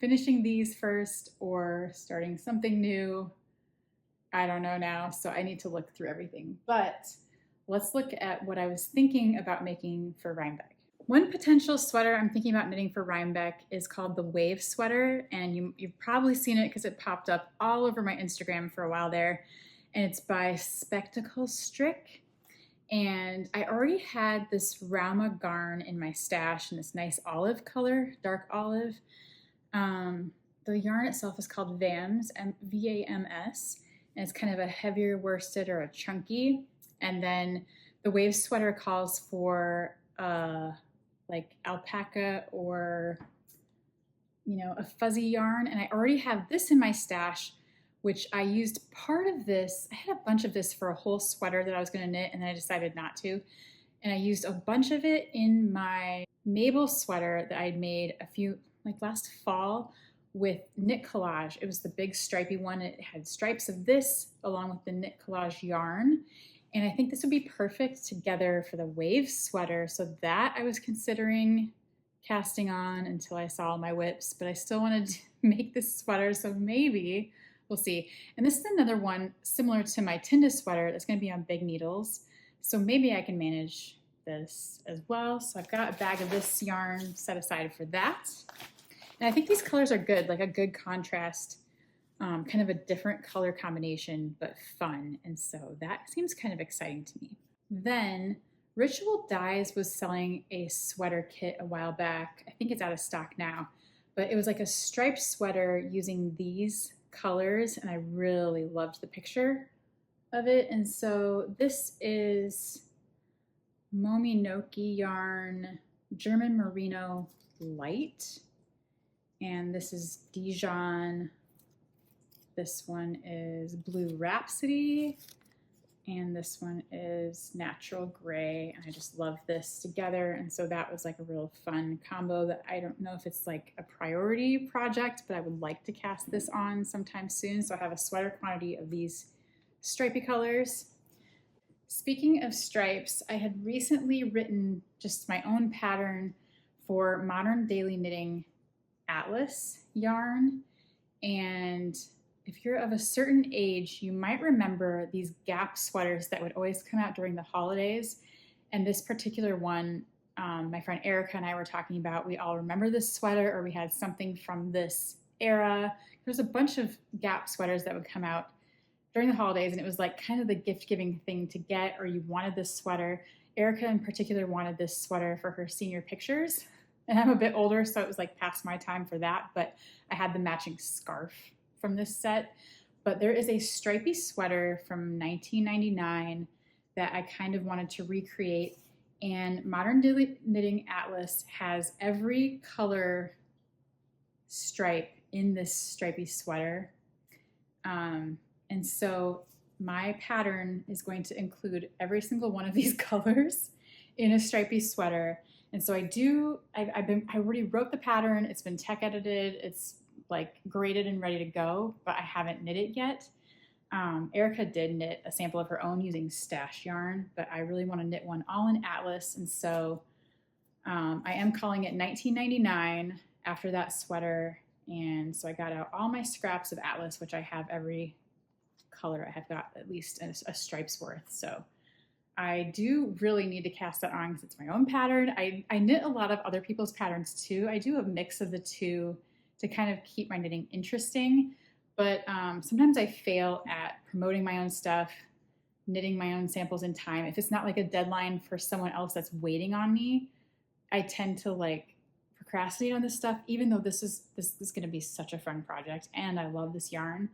finishing these first or starting something new. I don't know now, so I need to look through everything. But let's look at what I was thinking about making for Rhinebeck. One potential sweater I'm thinking about knitting for Rhinebeck is called the Wave Sweater, and you've probably seen it because it popped up all over my Instagram for a while there. And it's by Spectacle Strick. And I already had this Rama Garn in my stash in this nice olive color, dark olive. The yarn itself is called VAMS, V-A-M-S, and it's kind of a heavier worsted or a chunky. And then the Wave Sweater calls for like alpaca or, you know, a fuzzy yarn. And I already have this in my stash, which I used part of this. I had a bunch of this for a whole sweater that I was going to knit, and then I decided not to. And I used a bunch of it in my Mabel sweater that I had made like last fall with knit collage. It was the big stripy one. It had stripes of this along with the knit collage yarn. And I think this would be perfect together for the Wave Sweater. So that I was considering casting on until I saw my whips, but I still wanted to make this sweater, so maybe we'll see. And this is another one similar to my Tinde sweater that's going to be on big needles. So maybe I can manage this as well. So I've got a bag of this yarn set aside for that. And I think these colors are good, like a good contrast, kind of a different color combination, but fun. And so that seems kind of exciting to me. Then Ritual Dyes was selling a sweater kit a while back. I think it's out of stock now, but it was like a striped sweater using these colors, and I really loved the picture of it. And so this is Mominoki yarn, German Merino Light, and this is Dijon. This one is Blue Rhapsody, and this one is Natural Gray, and I just love this together. And so that was like a real fun combo that I don't know if it's like a priority project, but I would like to cast this on sometime soon. So I have a sweater quantity of these stripy colors. Speaking of stripes, I had recently written just my own pattern for Modern Daily Knitting Atlas yarn, and if you're of a certain age, you might remember these Gap sweaters that would always come out during the holidays. And this particular one, my friend Erica and I were talking about, we all remember this sweater, or we had something from this era. There's a bunch of Gap sweaters that would come out during the holidays, and it was like kind of the gift-giving thing to get, or you wanted this sweater. Erica in particular wanted this sweater for her senior pictures. And I'm a bit older, so it was like past my time for that, but I had the matching scarf from this set. But there is a stripy sweater from 1999 that I kind of wanted to recreate, and Modern Daily Knitting Atlas has every color stripe in this stripy sweater. And so my pattern is going to include every single one of these colors in a stripy sweater. And so I already wrote the pattern, it's been tech edited, it's like graded and ready to go, but I haven't knit it yet. Erica did knit a sample of her own using stash yarn, but I really want to knit one all in Atlas. And so I am calling it 1999 after that sweater. And so I got out all my scraps of Atlas, which I have every color. I have got at least a stripe's worth. So I do really need to cast that on because it's my own pattern. I knit a lot of other people's patterns too. I do a mix of the two to kind of keep my knitting interesting, but sometimes I fail at promoting my own stuff, knitting my own samples in time. If it's not like a deadline for someone else that's waiting on me, I tend to like procrastinate on this stuff, even though this is going to be such a fun project and I love this yarn.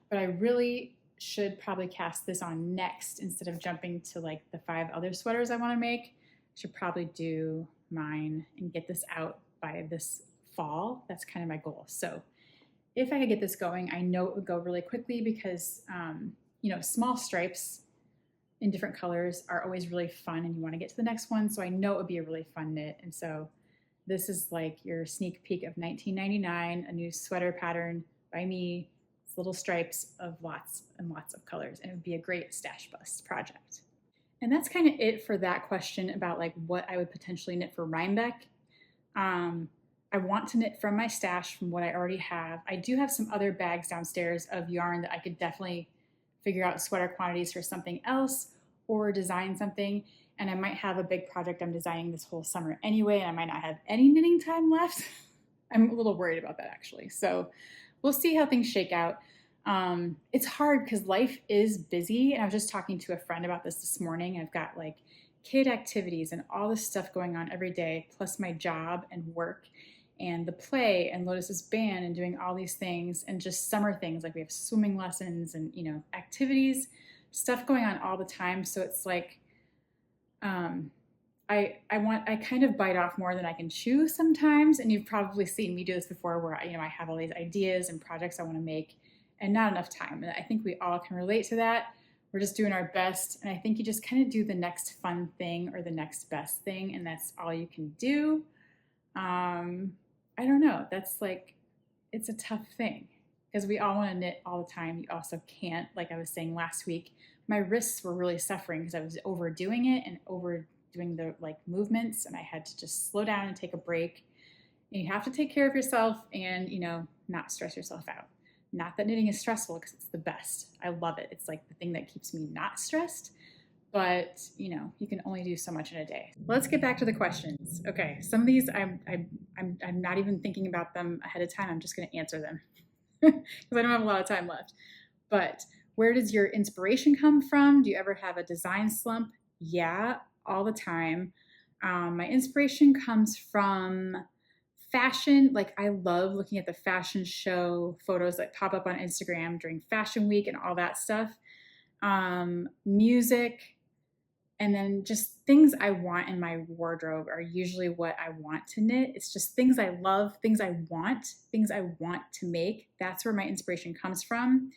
But I really should probably cast this on next instead of jumping to like the 5 other sweaters I want to make. I should probably do mine and get this out by this fall. That's kind of my goal. So if I could get this going, I know it would go really quickly because, small stripes in different colors are always really fun and you want to get to the next one. So I know it would be a really fun knit. And so this is like your sneak peek of 1999, a new sweater pattern by me. It's little stripes of lots and lots of colors, and it would be a great stash bust project. And that's kind of it for that question about like what I would potentially knit for Rhinebeck. I want to knit from my stash from what I already have. I do have some other bags downstairs of yarn that I could definitely figure out sweater quantities for something else or design something. And I might have a big project I'm designing this whole summer anyway, and I might not have any knitting time left. I'm a little worried about that actually. So we'll see how things shake out. It's hard because life is busy. And I was just talking to a friend about this morning. I've got like kid activities and all this stuff going on every day, plus my job and work and the play and Lotus's band and doing all these things and just summer things. Like we have swimming lessons and, activities, stuff going on all the time. So it's like, I kind of bite off more than I can chew sometimes. And you've probably seen me do this before where, I have all these ideas and projects I want to make and not enough time. And I think we all can relate to that. We're just doing our best. And I think you just kind of do the next fun thing or the next best thing. And that's all you can do. I don't know. That's like, it's a tough thing because we all want to knit all the time. You also can't, like I was saying last week, my wrists were really suffering because I was overdoing it and overdoing the like movements, and I had to just slow down and take a break. And you have to take care of yourself and, not stress yourself out. Not that knitting is stressful because it's the best. I love it. It's like the thing that keeps me not stressed. But, you can only do so much in a day. Let's get back to the questions. Okay, some of these I'm not even thinking about them ahead of time. I'm just going to answer them because I don't have a lot of time left. But where does your inspiration come from? Do you ever have a design slump? Yeah, all the time. My inspiration comes from fashion. Like, I love looking at the fashion show photos that pop up on Instagram during Fashion Week and all that stuff. Music, and then just things I want in my wardrobe are usually what I want to knit. It's just things I love, things I want to make. That's where my inspiration comes from.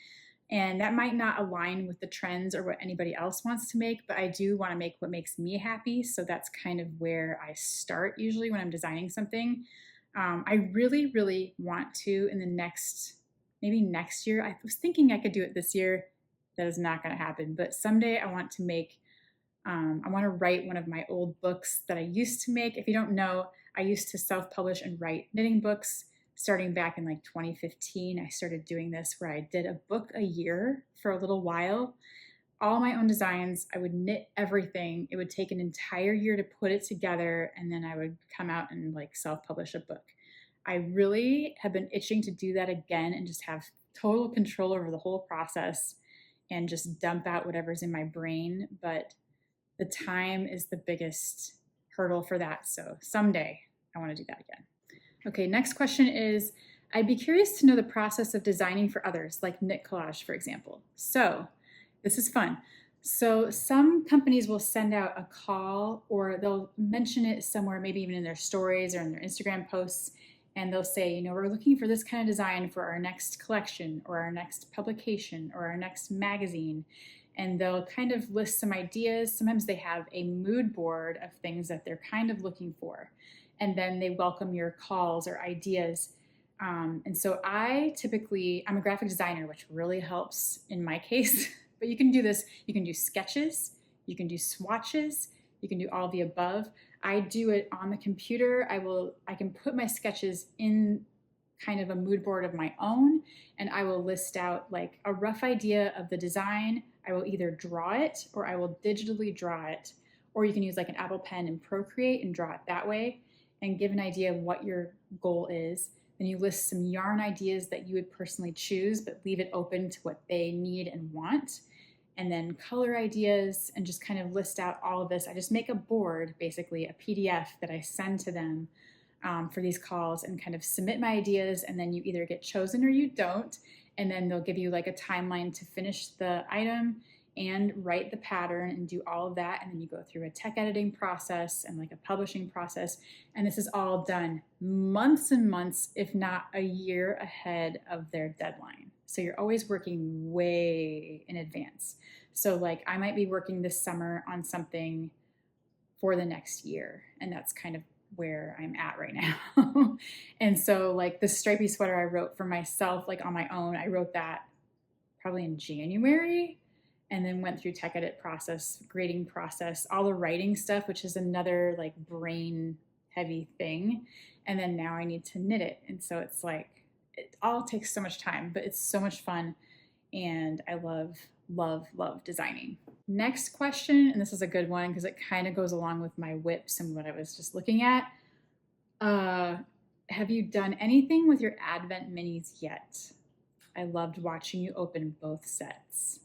And that might not align with the trends or what anybody else wants to make, but I do want to make what makes me happy. So that's kind of where I start usually when I'm designing something. I really, really want to in the maybe next year. I was thinking I could do it this year. That is not going to happen. But someday I want to I want to write one of my old books that I used to make. If you don't know, I used to self-publish and write knitting books. Starting back in like 2015, I started doing this where I did a book a year for a little while. All my own designs, I would knit everything. It would take an entire year to put it together, and then I would come out and like self-publish a book. I really have been itching to do that again and just have total control over the whole process and just dump out whatever's in my brain. But the time is the biggest hurdle for that. So someday I want to do that again. Okay, next question is, I'd be curious to know the process of designing for others, like knit collage, for example. So this is fun. So some companies will send out a call, or they'll mention it somewhere, maybe even in their stories or in their Instagram posts, and they'll say, we're looking for this kind of design for our next collection or our next publication or our next magazine. And they'll kind of list some ideas. Sometimes they have a mood board of things that they're kind of looking for. And then they welcome your calls or ideas. And so I'm a graphic designer, which really helps in my case. But you can do this. You can do sketches. You can do swatches. You can do all the above. I do it on the computer. I can put my sketches in kind of a mood board of my own, and I will list out like a rough idea of the design. I will either draw it or I will digitally draw it, or you can use like an Apple Pen and Procreate and draw it that way and give an idea of what your goal is. Then you list some yarn ideas that you would personally choose, but leave it open to what they need and want. And then color ideas, and just kind of list out all of this. I just make a board, basically a PDF that I send to them for these calls, and kind of submit my ideas, and then you either get chosen or you don't, and then they'll give you like a timeline to finish the item and write the pattern and do all of that, and then you go through a tech editing process and like a publishing process, and this is all done months and months, if not a year ahead of their deadline. So you're always working way in advance. So like I might be working this summer on something for the next year, and that's kind of where I'm at right now. And so like the stripy sweater I wrote for myself, like on my own, I wrote that probably in January, and then went through tech edit process, grading process, all the writing stuff, which is another like brain heavy thing. And then now I need to knit it. And so it's like, it all takes so much time, but it's so much fun. And I love, love, love designing. Next question, and this is a good one because it kind of goes along with my whips and what I was just looking at. Have you done anything with your Advent minis yet? I loved watching you open both sets.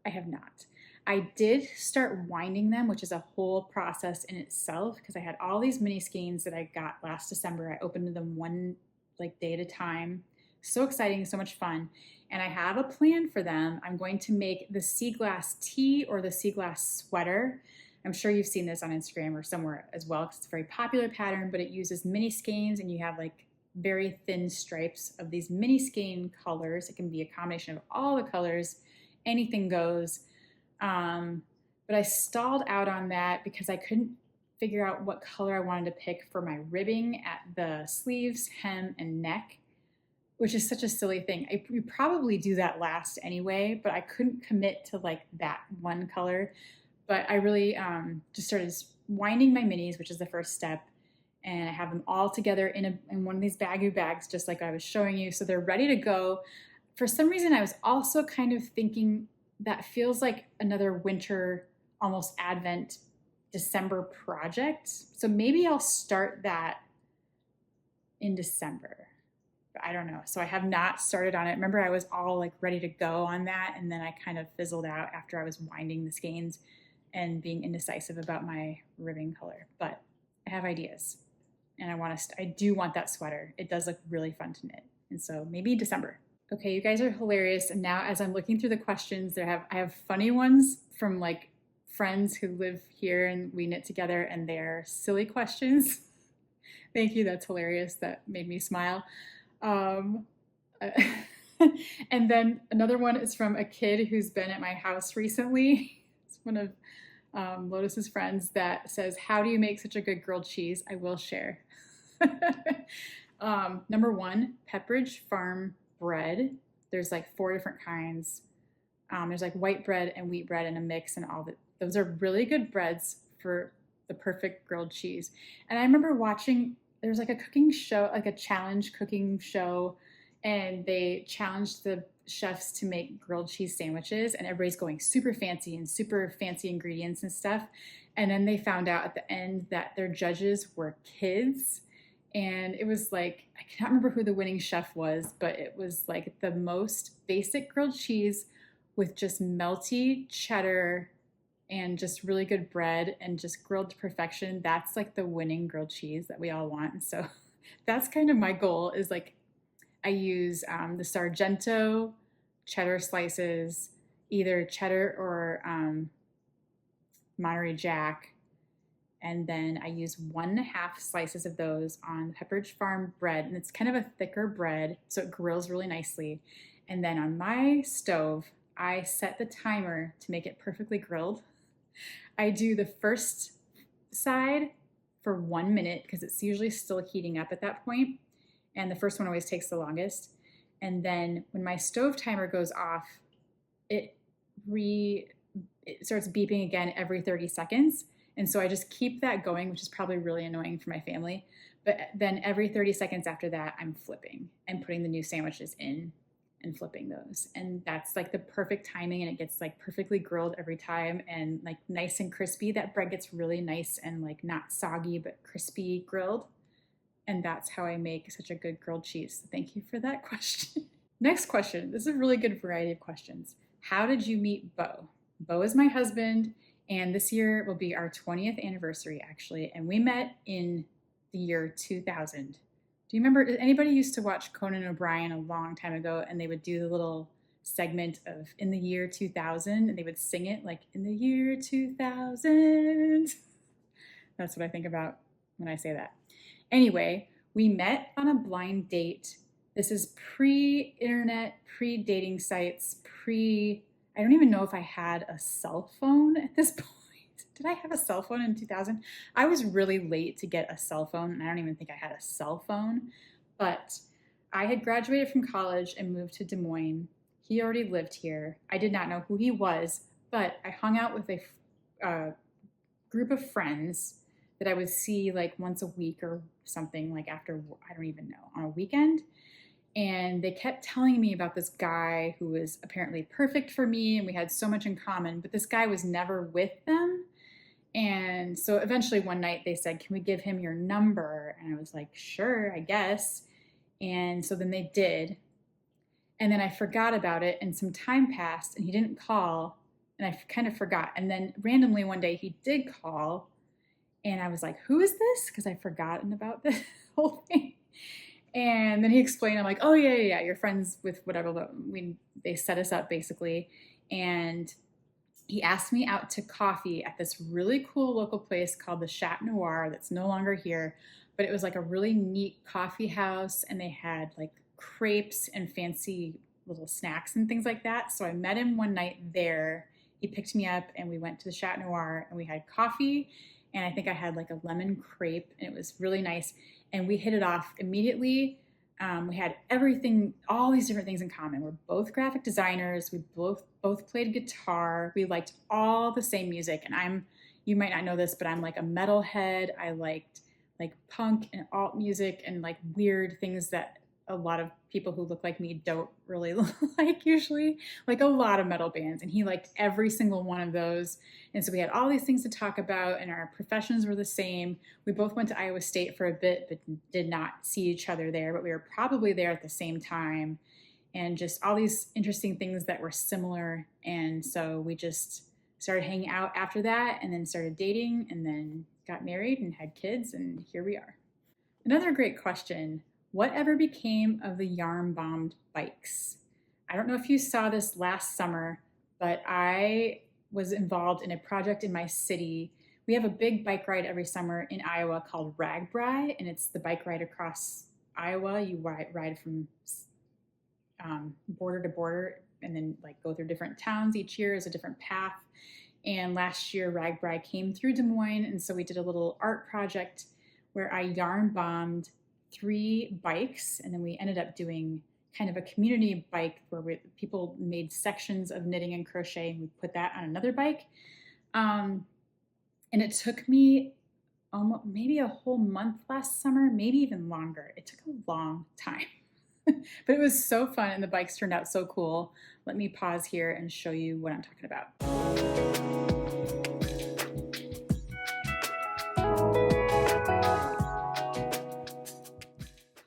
I have not. I did start winding them, which is a whole process in itself, because I had all these mini skeins that I got last December. I opened them one like day at a time. So exciting, so much fun. And I have a plan for them. I'm going to make the sea glass tee or the sea glass sweater. I'm sure you've seen this on Instagram or somewhere as well, because it's a very popular pattern, but it uses mini skeins, and you have like very thin stripes of these mini skein colors. It can be a combination of all the colors, anything goes. But I stalled out on that because I couldn't figure out what color I wanted to pick for my ribbing at the sleeves, hem, and neck, which is such a silly thing. We probably do that last anyway, but I couldn't commit to like that one color. But I really just started winding my minis, which is the first step, and I have them all together in one of these baggy bags, just like I was showing you, so they're ready to go. For some reason, I was also kind of thinking that feels like another winter, almost Advent, December project. So maybe I'll start that in December. But I don't know. So I have not started on it. Remember, I was all like ready to go on that, and then I kind of fizzled out after I was winding the skeins. and being indecisive about my ribbing color, but I have ideas and I do want that sweater. It does look really fun to knit. And so maybe December. Okay, you guys are hilarious. And now as I'm looking through the questions, I have funny ones from like friends who live here and we knit together, and they're silly questions. Thank you, that's hilarious. That made me smile. And then another one is from a kid who's been at my house recently. It's one of Lotus's friends that says, "How do you make such a good grilled cheese? I will share." Number one, Pepperidge Farm bread. There's like 4 different kinds. There's like white bread and wheat bread in a mix, and those are really good breads for the perfect grilled cheese. And I remember watching, there's like a cooking show, like a challenge cooking show, and they challenged the chefs to make grilled cheese sandwiches, and everybody's going super fancy ingredients and stuff. And then they found out at the end that their judges were kids. And it was like, I cannot remember who the winning chef was, but it was like the most basic grilled cheese with just melty cheddar and just really good bread and just grilled to perfection. That's like the winning grilled cheese that we all want. And so that's kind of my goal, is like I use the Sargento cheddar slices, either cheddar or Monterey Jack. And then I use 1.5 slices of those on Pepperidge Farm bread. And it's kind of a thicker bread, so it grills really nicely. And then on my stove, I set the timer to make it perfectly grilled. I do the first side for 1 minute because it's usually still heating up at that point. And the first one always takes the longest. And then when my stove timer goes off, it starts beeping again every 30 seconds. And so I just keep that going, which is probably really annoying for my family. But then every 30 seconds after that, I'm flipping and putting the new sandwiches in and flipping those. And that's like the perfect timing, and it gets like perfectly grilled every time and like nice and crispy. That bread gets really nice and like not soggy, but crispy grilled. And that's how I make such a good grilled cheese. So thank you for that question. Next question. This is a really good variety of questions. How did you meet Bo? Bo is my husband. And this year will be our 20th anniversary, actually. And we met in the year 2000. Do you remember, anybody used to watch Conan O'Brien a long time ago, and they would do the little segment of in the year 2000, and they would sing it like, in the year 2000. That's what I think about when I say that. Anyway, we met on a blind date. This is pre-internet, pre-dating sites, I don't even know if I had a cell phone at this point. Did I have a cell phone in 2000? I was really late to get a cell phone, and I don't even think I had a cell phone. But I had graduated from college and moved to Des Moines. He already lived here. I did not know who he was, but I hung out with a group of friends that I would see like once a week or something, like after, I don't even know, on a weekend. And they kept telling me about this guy who was apparently perfect for me, and we had so much in common, but this guy was never with them. And so eventually one night they said, "Can we give him your number?" And I was like, "Sure, I guess." And so then they did. And then I forgot about it, and some time passed, and he didn't call, and I kind of forgot. And then randomly one day he did call, and I was like, "Who is this?" Because I'd forgotten about the whole thing. And then he explained, I'm like, "Oh, yeah, you're friends with whatever." But they set us up basically. And he asked me out to coffee at this really cool local place called the Chat Noir that's no longer here. But it was like a really neat coffee house, and they had like crepes and fancy little snacks and things like that. So I met him one night there. He picked me up, and we went to the Chat Noir, and we had coffee. And I think I had like a lemon crepe, and it was really nice. And we hit it off immediately. We had everything, all these different things in common. We're both graphic designers. We both played guitar. We liked all the same music. And you might not know this, but I'm like a metalhead. I liked like punk and alt music and like weird things that a lot of people who look like me don't really like usually, like a lot of metal bands. And he liked every single one of those. And so we had all these things to talk about, and our professions were the same. We both went to Iowa State for a bit, but did not see each other there, but we were probably there at the same time, and just all these interesting things that were similar. And so we just started hanging out after that, and then started dating, and then got married and had kids, and here we are. Another great question: whatever became of the yarn bombed bikes? I don't know if you saw this last summer, but I was involved in a project in my city. We have a big bike ride every summer in Iowa called RAGBRAI, and it's the bike ride across Iowa. You ride from border to border and then like go through different towns. Each year is a different path. And last year, RAGBRAI came through Des Moines, and so we did a little art project where I yarn bombed 3 bikes, and then we ended up doing kind of a community bike where people made sections of knitting and crochet, and we put that on another bike. And it took me almost maybe a whole month last summer, maybe even longer. It took a long time, but it was so fun, and the bikes turned out so cool. Let me pause here and show you what I'm talking about.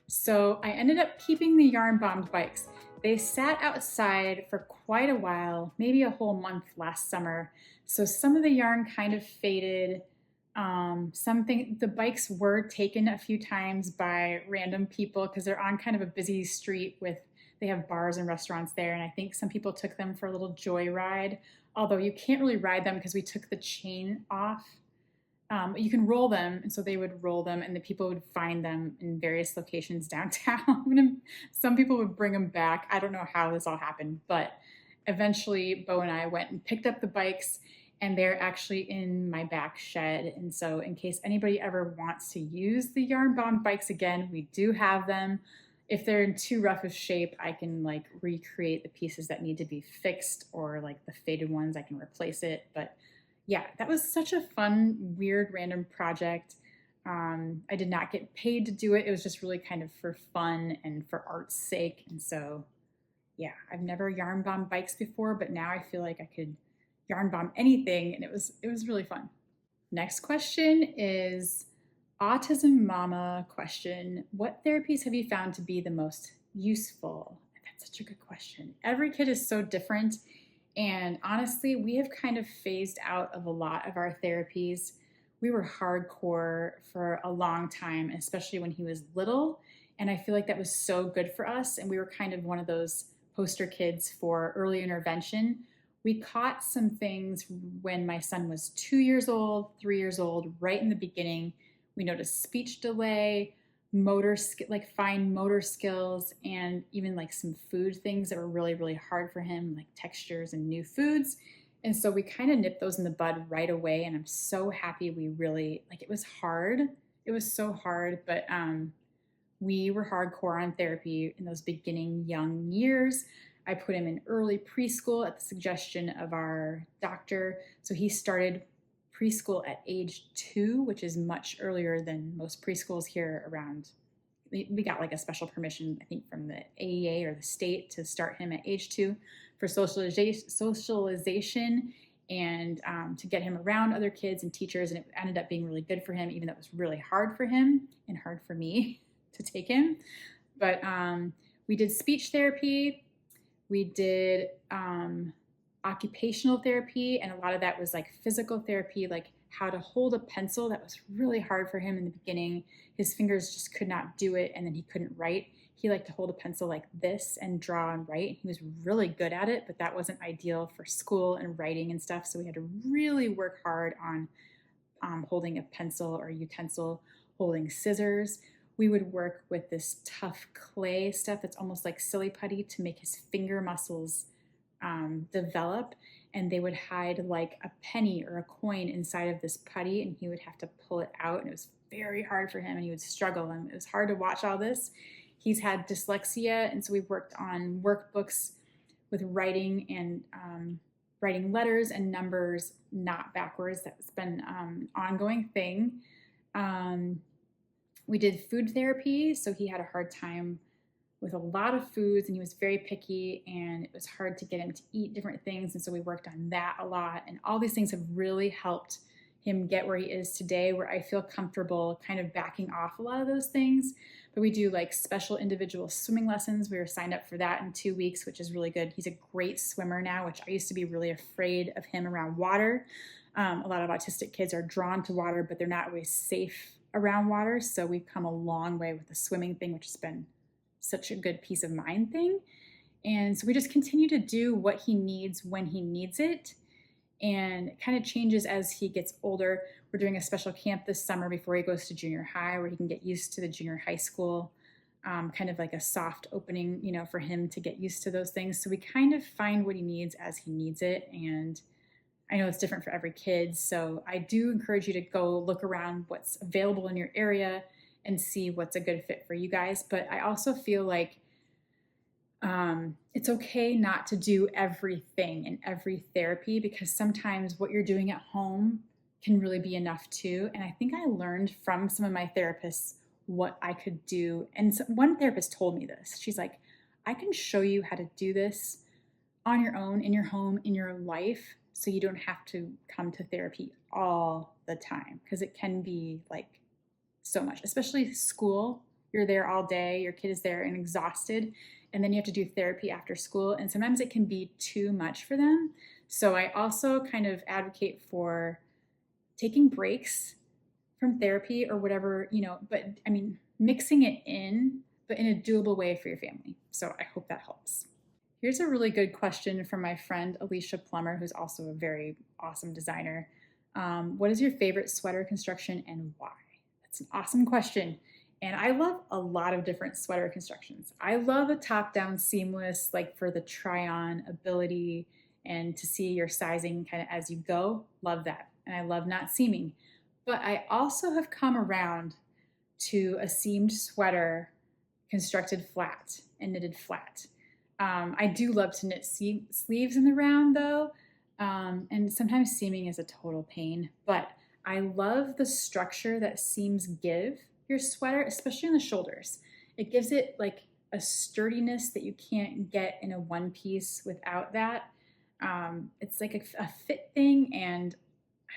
So I ended up keeping the yarn bombed bikes. They sat outside for quite a while, maybe a whole month last summer. So some of the yarn kind of faded. The bikes were taken a few times by random people because they're on kind of a busy street they have bars and restaurants there. And I think some people took them for a little joyride, although you can't really ride them because we took the chain off. You can roll them, and so they would roll them, and the people would find them in various locations downtown. And some people would bring them back. I don't know how this all happened, but eventually Bo and I went and picked up the bikes, and they're actually in my back shed. And so in case anybody ever wants to use the yarn bound bikes again, we do have them. If they're in too rough of shape, I can like recreate the pieces that need to be fixed, or like the faded ones, I can replace it. But yeah, that was such a fun, weird, random project. I did not get paid to do it. It was just really kind of for fun and for art's sake. And so, yeah, I've never yarn bombed bikes before, but now I feel like I could yarn bomb anything, and it was really fun. Next question is Autism Mama question. What therapies have you found to be the most useful? That's such a good question. Every kid is so different. And honestly, we have kind of phased out of a lot of our therapies. We were hardcore for a long time, especially when he was little. And I feel like that was so good for us. And we were kind of one of those poster kids for early intervention. We caught some things when my son was 2 years old, 3 years old, right in the beginning. We noticed speech delay, fine motor skills, and even like some food things that were really, really hard for him, like textures and new foods. And so we kind of nipped those in the bud right away. And I'm so happy it was hard. It was so hard, but we were hardcore on therapy in those beginning young years. I put him in early preschool at the suggestion of our doctor. So he started preschool at age 2, which is much earlier than most preschools here around. We got like a special permission, I think, from the AEA or the state to start him at age 2 for socialization and to get him around other kids and teachers. And it ended up being really good for him, even though it was really hard for him and hard for me to take him. But we did speech therapy. We did occupational therapy, and a lot of that was like physical therapy, like how to hold a pencil. That was really hard for him in the beginning. His fingers just could not do it, and then he couldn't write. He liked to hold a pencil like this and draw and write. He was really good at it, but that wasn't ideal for school and writing and stuff. So we had to really work hard on holding a pencil or utensil, holding scissors. We would work with this tough clay stuff that's almost like silly putty to make his finger muscles develop, and they would hide like a penny or a coin inside of this putty, and he would have to pull it out, and it was very hard for him, and he would struggle, and it was hard to watch all this. He's had dyslexia, and so we worked on workbooks with writing and writing letters and numbers not backwards. That's been an ongoing thing. We did food therapy, so he had a hard time with a lot of foods, and he was very picky, and it was hard to get him to eat different things, and so we worked on that a lot. And all these things have really helped him get where he is today, where I feel comfortable kind of backing off a lot of those things. But we do like special individual swimming lessons. We were signed up for that in 2 weeks, which is really good. He's a great swimmer now, which I used to be really afraid of him around water. A lot of autistic kids are drawn to water, but they're not always safe around water. So we've come a long way with the swimming thing, which has been such a good peace of mind thing. And so we just continue to do what he needs when he needs it. And it kind of changes as he gets older. We're doing a special camp this summer before he goes to junior high, where he can get used to the junior high school, kind of like a soft opening, you know, for him to get used to those things. So we kind of find what he needs as he needs it. And I know it's different for every kid. So I do encourage you to go look around what's available in your area and see what's a good fit for you guys. But I also feel like it's okay not to do everything in every therapy, because sometimes what you're doing at home can really be enough too. And I think I learned from some of my therapists what I could do. And one therapist told me this. She's like, I can show you how to do this on your own, in your home, in your life, so you don't have to come to therapy all the time, because it can be like so much, especially school. You're there all day, your kid is there and exhausted, and then you have to do therapy after school, and sometimes it can be too much for them. So I also kind of advocate for taking breaks from therapy or whatever, you know, but I mean, mixing it in, but in a doable way for your family. So I hope that helps. Here's a really good question from my friend Alicia Plummer, who's also a very awesome designer. What is your favorite sweater construction and why? That's an awesome question. And I love a lot of different sweater constructions. I love a top-down seamless, like for the try-on ability and to see your sizing kind of as you go. Love that. And I love not seaming. But I also have come around to a seamed sweater constructed flat and knitted flat. I do love to knit sleeves in the round though, and sometimes seaming is a total pain, but I love the structure that seams give your sweater, especially on the shoulders. It gives it like a sturdiness that you can't get in a one piece without that. It's like a fit thing, and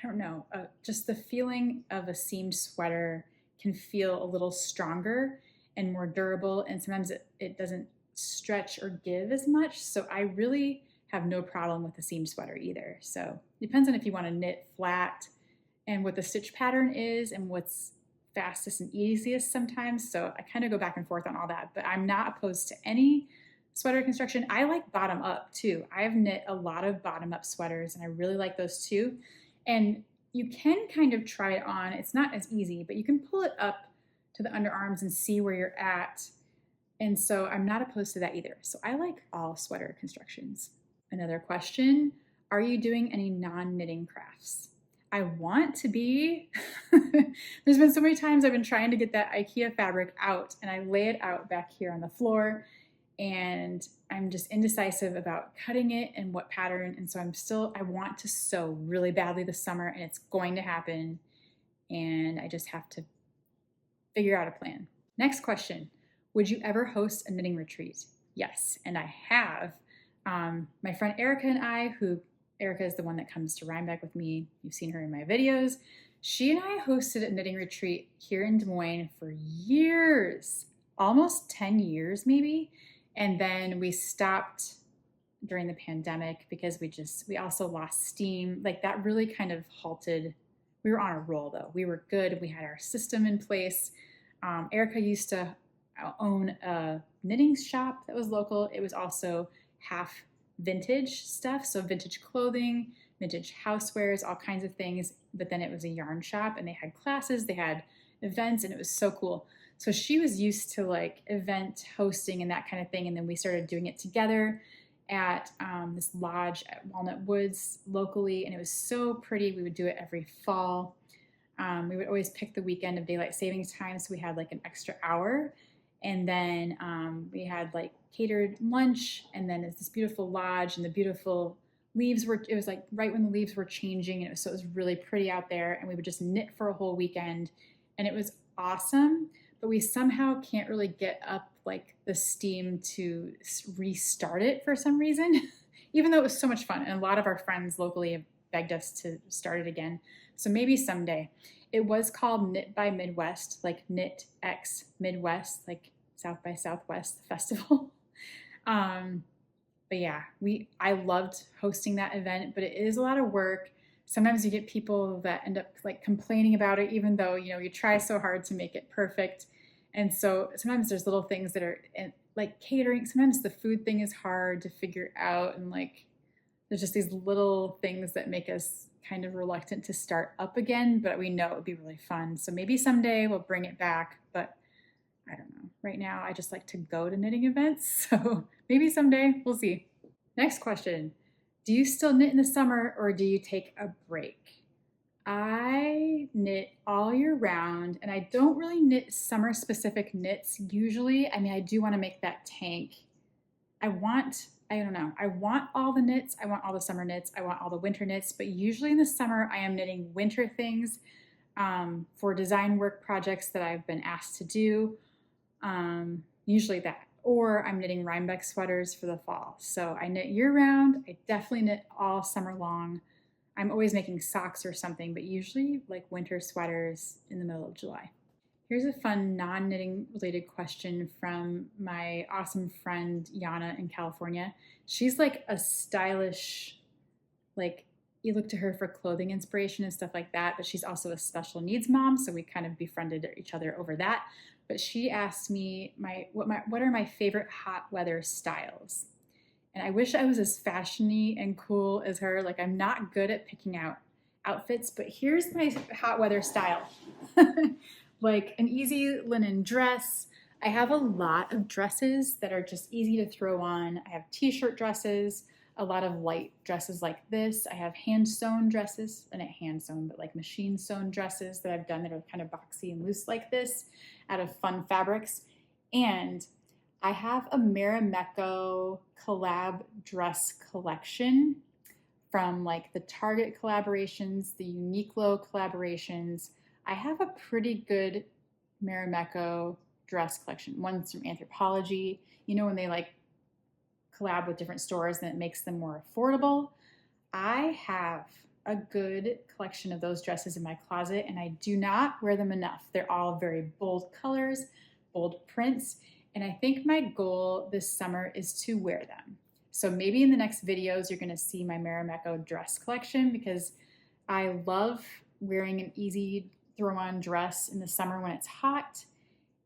I don't know, just the feeling of a seamed sweater can feel a little stronger and more durable, and sometimes it doesn't stretch or give as much. So I really have no problem with the seam sweater either. So it depends on if you want to knit flat and what the stitch pattern is and what's fastest and easiest sometimes. So I kind of go back and forth on all that, but I'm not opposed to any sweater construction. I like bottom up too. I've knit a lot of bottom up sweaters and I really like those too. And you can kind of try it on. It's not as easy, but you can pull it up to the underarms and see where you're at. And so I'm not opposed to that either. So I like all sweater constructions. Another question, are you doing any non-knitting crafts? I want to be. There's been so many times I've been trying to get that IKEA fabric out and I lay it out back here on the floor and I'm just indecisive about cutting it and what pattern. And so I want to sew really badly this summer and it's going to happen. And I just have to figure out a plan. Next question. Would you ever host a knitting retreat? Yes, and I have. My friend Erica and I, Erica is the one that comes to Rhinebeck with me. You've seen her in my videos. She and I hosted a knitting retreat here in Des Moines for years, almost 10 years maybe. And then we stopped during the pandemic because we also lost steam. Like that really kind of halted. We were on a roll though. We were good. We had our system in place. Erica used to own a knitting shop that was local. It was also half vintage stuff, so vintage clothing, vintage housewares, all kinds of things, but then it was a yarn shop and they had classes, they had events, and it was so cool. So she was used to like event hosting and that kind of thing, and then we started doing it together at this lodge at Walnut Woods locally, and it was so pretty. We would do it every fall. We would always pick the weekend of daylight savings time, so we had like an extra hour. And then we had like catered lunch, and then it's this beautiful lodge, and the beautiful leaves it was like right when the leaves were changing, and so it was really pretty out there, and we would just knit for a whole weekend, and it was awesome. But we somehow can't really get up like the steam to restart it for some reason, even though it was so much fun. And a lot of our friends locally have begged us to start it again. So maybe someday. It was called Knit by Midwest, like Knit X Midwest, like South by Southwest, the festival. But yeah, I loved hosting that event, but it is a lot of work. Sometimes you get people that end up like complaining about it, even though, you know, you try so hard to make it perfect. And so sometimes there's little things that are like catering. Sometimes the food thing is hard to figure out. And like, there's just these little things that make us kind of reluctant to start up again, but we know it would be really fun. So maybe someday we'll bring it back, but I don't know. Right now, I just like to go to knitting events. So maybe someday, we'll see. Next question. Do you still knit in the summer or do you take a break? I knit all year round and I don't really knit summer specific knits usually. I mean, I do want to make that tank. I don't know. I want all the knits. I want all the summer knits. I want all the winter knits, but usually in the summer I am knitting winter things for design work projects that I've been asked to do. Usually that, or I'm knitting Rhinebeck sweaters for the fall. So I knit year round. I definitely knit all summer long. I'm always making socks or something, but usually like winter sweaters in the middle of July. Here's a fun non-knitting related question from my awesome friend Yana in California. She's like a stylish, like you look to her for clothing inspiration and stuff like that, but she's also a special needs mom, so we kind of befriended each other over that. But she asked me what are my favorite hot weather styles? And I wish I was as fashiony and cool as her. Like I'm not good at picking out outfits, but here's my hot weather style. Like an easy linen dress. I have a lot of dresses that are just easy to throw on. I have t-shirt dresses, a lot of light dresses like this. I have hand-sewn dresses, not hand-sewn, but like machine-sewn dresses that I've done that are kind of boxy and loose like this out of fun fabrics. And I have a Marimekko collab dress collection from like the Target collaborations, the Uniqlo collaborations. I have a pretty good Marimekko dress collection. One's from Anthropologie. You know, when they like collab with different stores and it makes them more affordable. I have a good collection of those dresses in my closet and I do not wear them enough. They're all very bold colors, bold prints, and I think my goal this summer is to wear them. So maybe in the next videos, you're gonna see my Marimekko dress collection because I love wearing an easy throw-on dress in the summer when it's hot.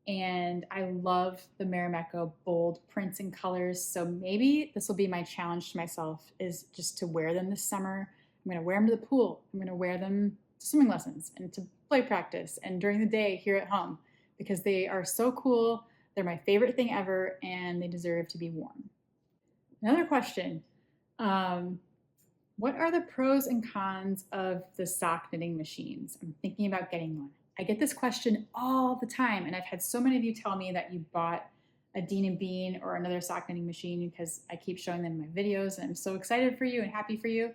And I love the Marimekko bold prints and colors. So maybe this will be my challenge to myself is just to wear them this summer. I'm gonna wear them to the pool. I'm gonna wear them to swimming lessons and to play practice and during the day here at home because they are so cool. They're my favorite thing ever and they deserve to be worn. Another question. What are the pros and cons of the sock knitting machines? I'm thinking about getting one. I get this question all the time, and I've had so many of you tell me that you bought a Dean & Bean or another sock knitting machine because I keep showing them in my videos, and I'm so excited for you and happy for you.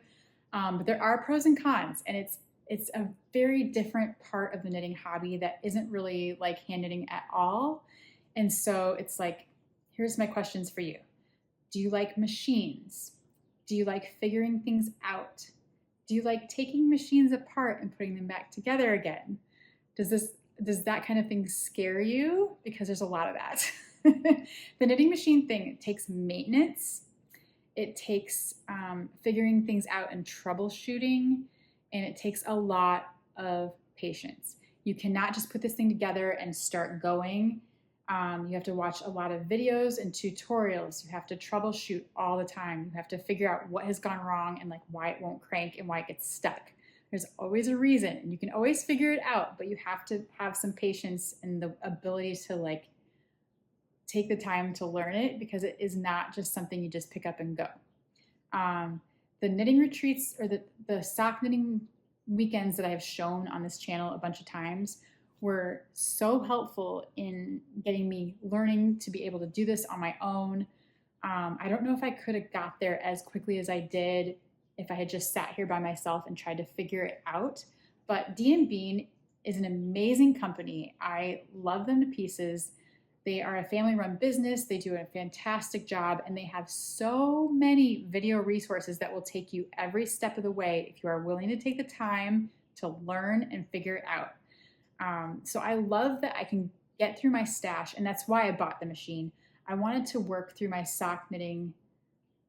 But there are pros and cons, and it's a very different part of the knitting hobby that isn't really like hand knitting at all. And so it's like, here's my questions for you. Do you like machines? Do you like figuring things out? Do you like taking machines apart and putting them back together again? Does that kind of thing scare you? Because there's a lot of that. The knitting machine thing, it takes maintenance. It takes figuring things out and troubleshooting, and it takes a lot of patience. You cannot just put this thing together and start going. You have to watch a lot of videos and tutorials. You have to troubleshoot all the time. You have to figure out what has gone wrong and like why it won't crank and why it gets stuck. There's always a reason and you can always figure it out, but you have to have some patience and the ability to like take the time to learn it because it is not just something you just pick up and go. The knitting retreats or the sock knitting weekends that I have shown on this channel a bunch of times were so helpful in getting me learning to be able to do this on my own. I don't know if I could have got there as quickly as I did if I had just sat here by myself and tried to figure it out. But Dean & Bean is an amazing company. I love them to pieces. They are a family-run business. They do a fantastic job, and they have so many video resources that will take you every step of the way if you are willing to take the time to learn and figure it out. So I love that I can get through my stash, and that's why I bought the machine. I wanted to work through my sock knitting,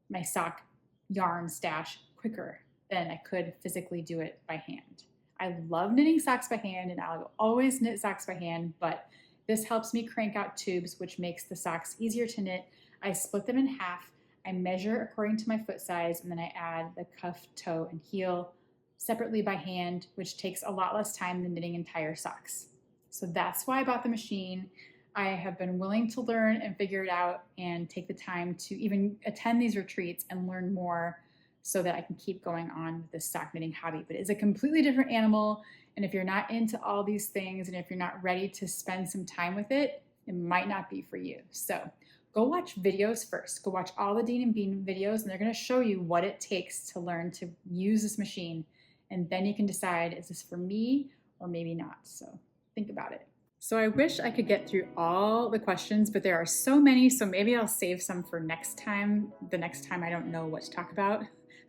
my sock yarn stash quicker than I could physically do it by hand. I love knitting socks by hand, and I'll always knit socks by hand, but this helps me crank out tubes, which makes the socks easier to knit. I split them in half. I measure according to my foot size, and then I add the cuff, toe, and heel separately by hand, which takes a lot less time than knitting entire socks. So that's why I bought the machine. I have been willing to learn and figure it out and take the time to even attend these retreats and learn more so that I can keep going on with this sock knitting hobby. But it's a completely different animal. And if you're not into all these things, and if you're not ready to spend some time with it, it might not be for you. So go watch videos first. Go watch all the Dean and Bean videos, and they're going to show you what it takes to learn to use this machine. And then you can decide, is this for me or maybe not? So think about it. So I wish I could get through all the questions, but there are so many, so maybe I'll save some for next time, the next time I don't know what to talk about.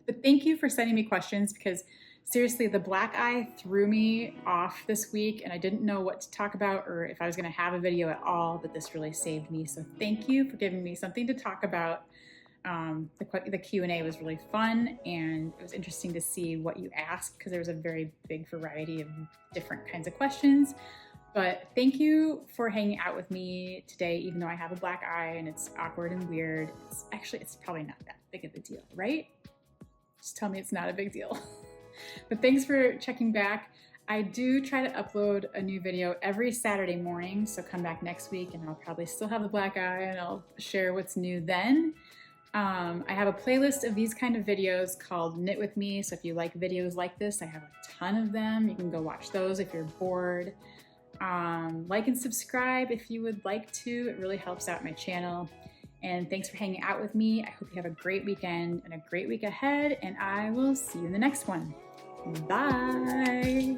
But thank you for sending me questions, because seriously, the black eye threw me off this week and I didn't know what to talk about or if I was going to have a video at all, but this really saved me. So thank you for giving me something to talk about. The Q&A was really fun, and it was interesting to see what you asked, because there was a very big variety of different kinds of questions. But thank you for hanging out with me today, even though I have a black eye and it's awkward and weird. It's probably not that big of a deal, right? Just tell me it's not a big deal. But thanks for checking back. I do try to upload a new video every Saturday morning, so come back next week and I'll probably still have the black eye and I'll share what's new then. I have a playlist of these kind of videos called Knit With Me, so if you like videos like this, I have a ton of them. You can go watch those if you're bored. Like and subscribe if you would like to. It really helps out my channel. And thanks for hanging out with me. I hope you have a great weekend and a great week ahead, and I will see you in the next one. Bye.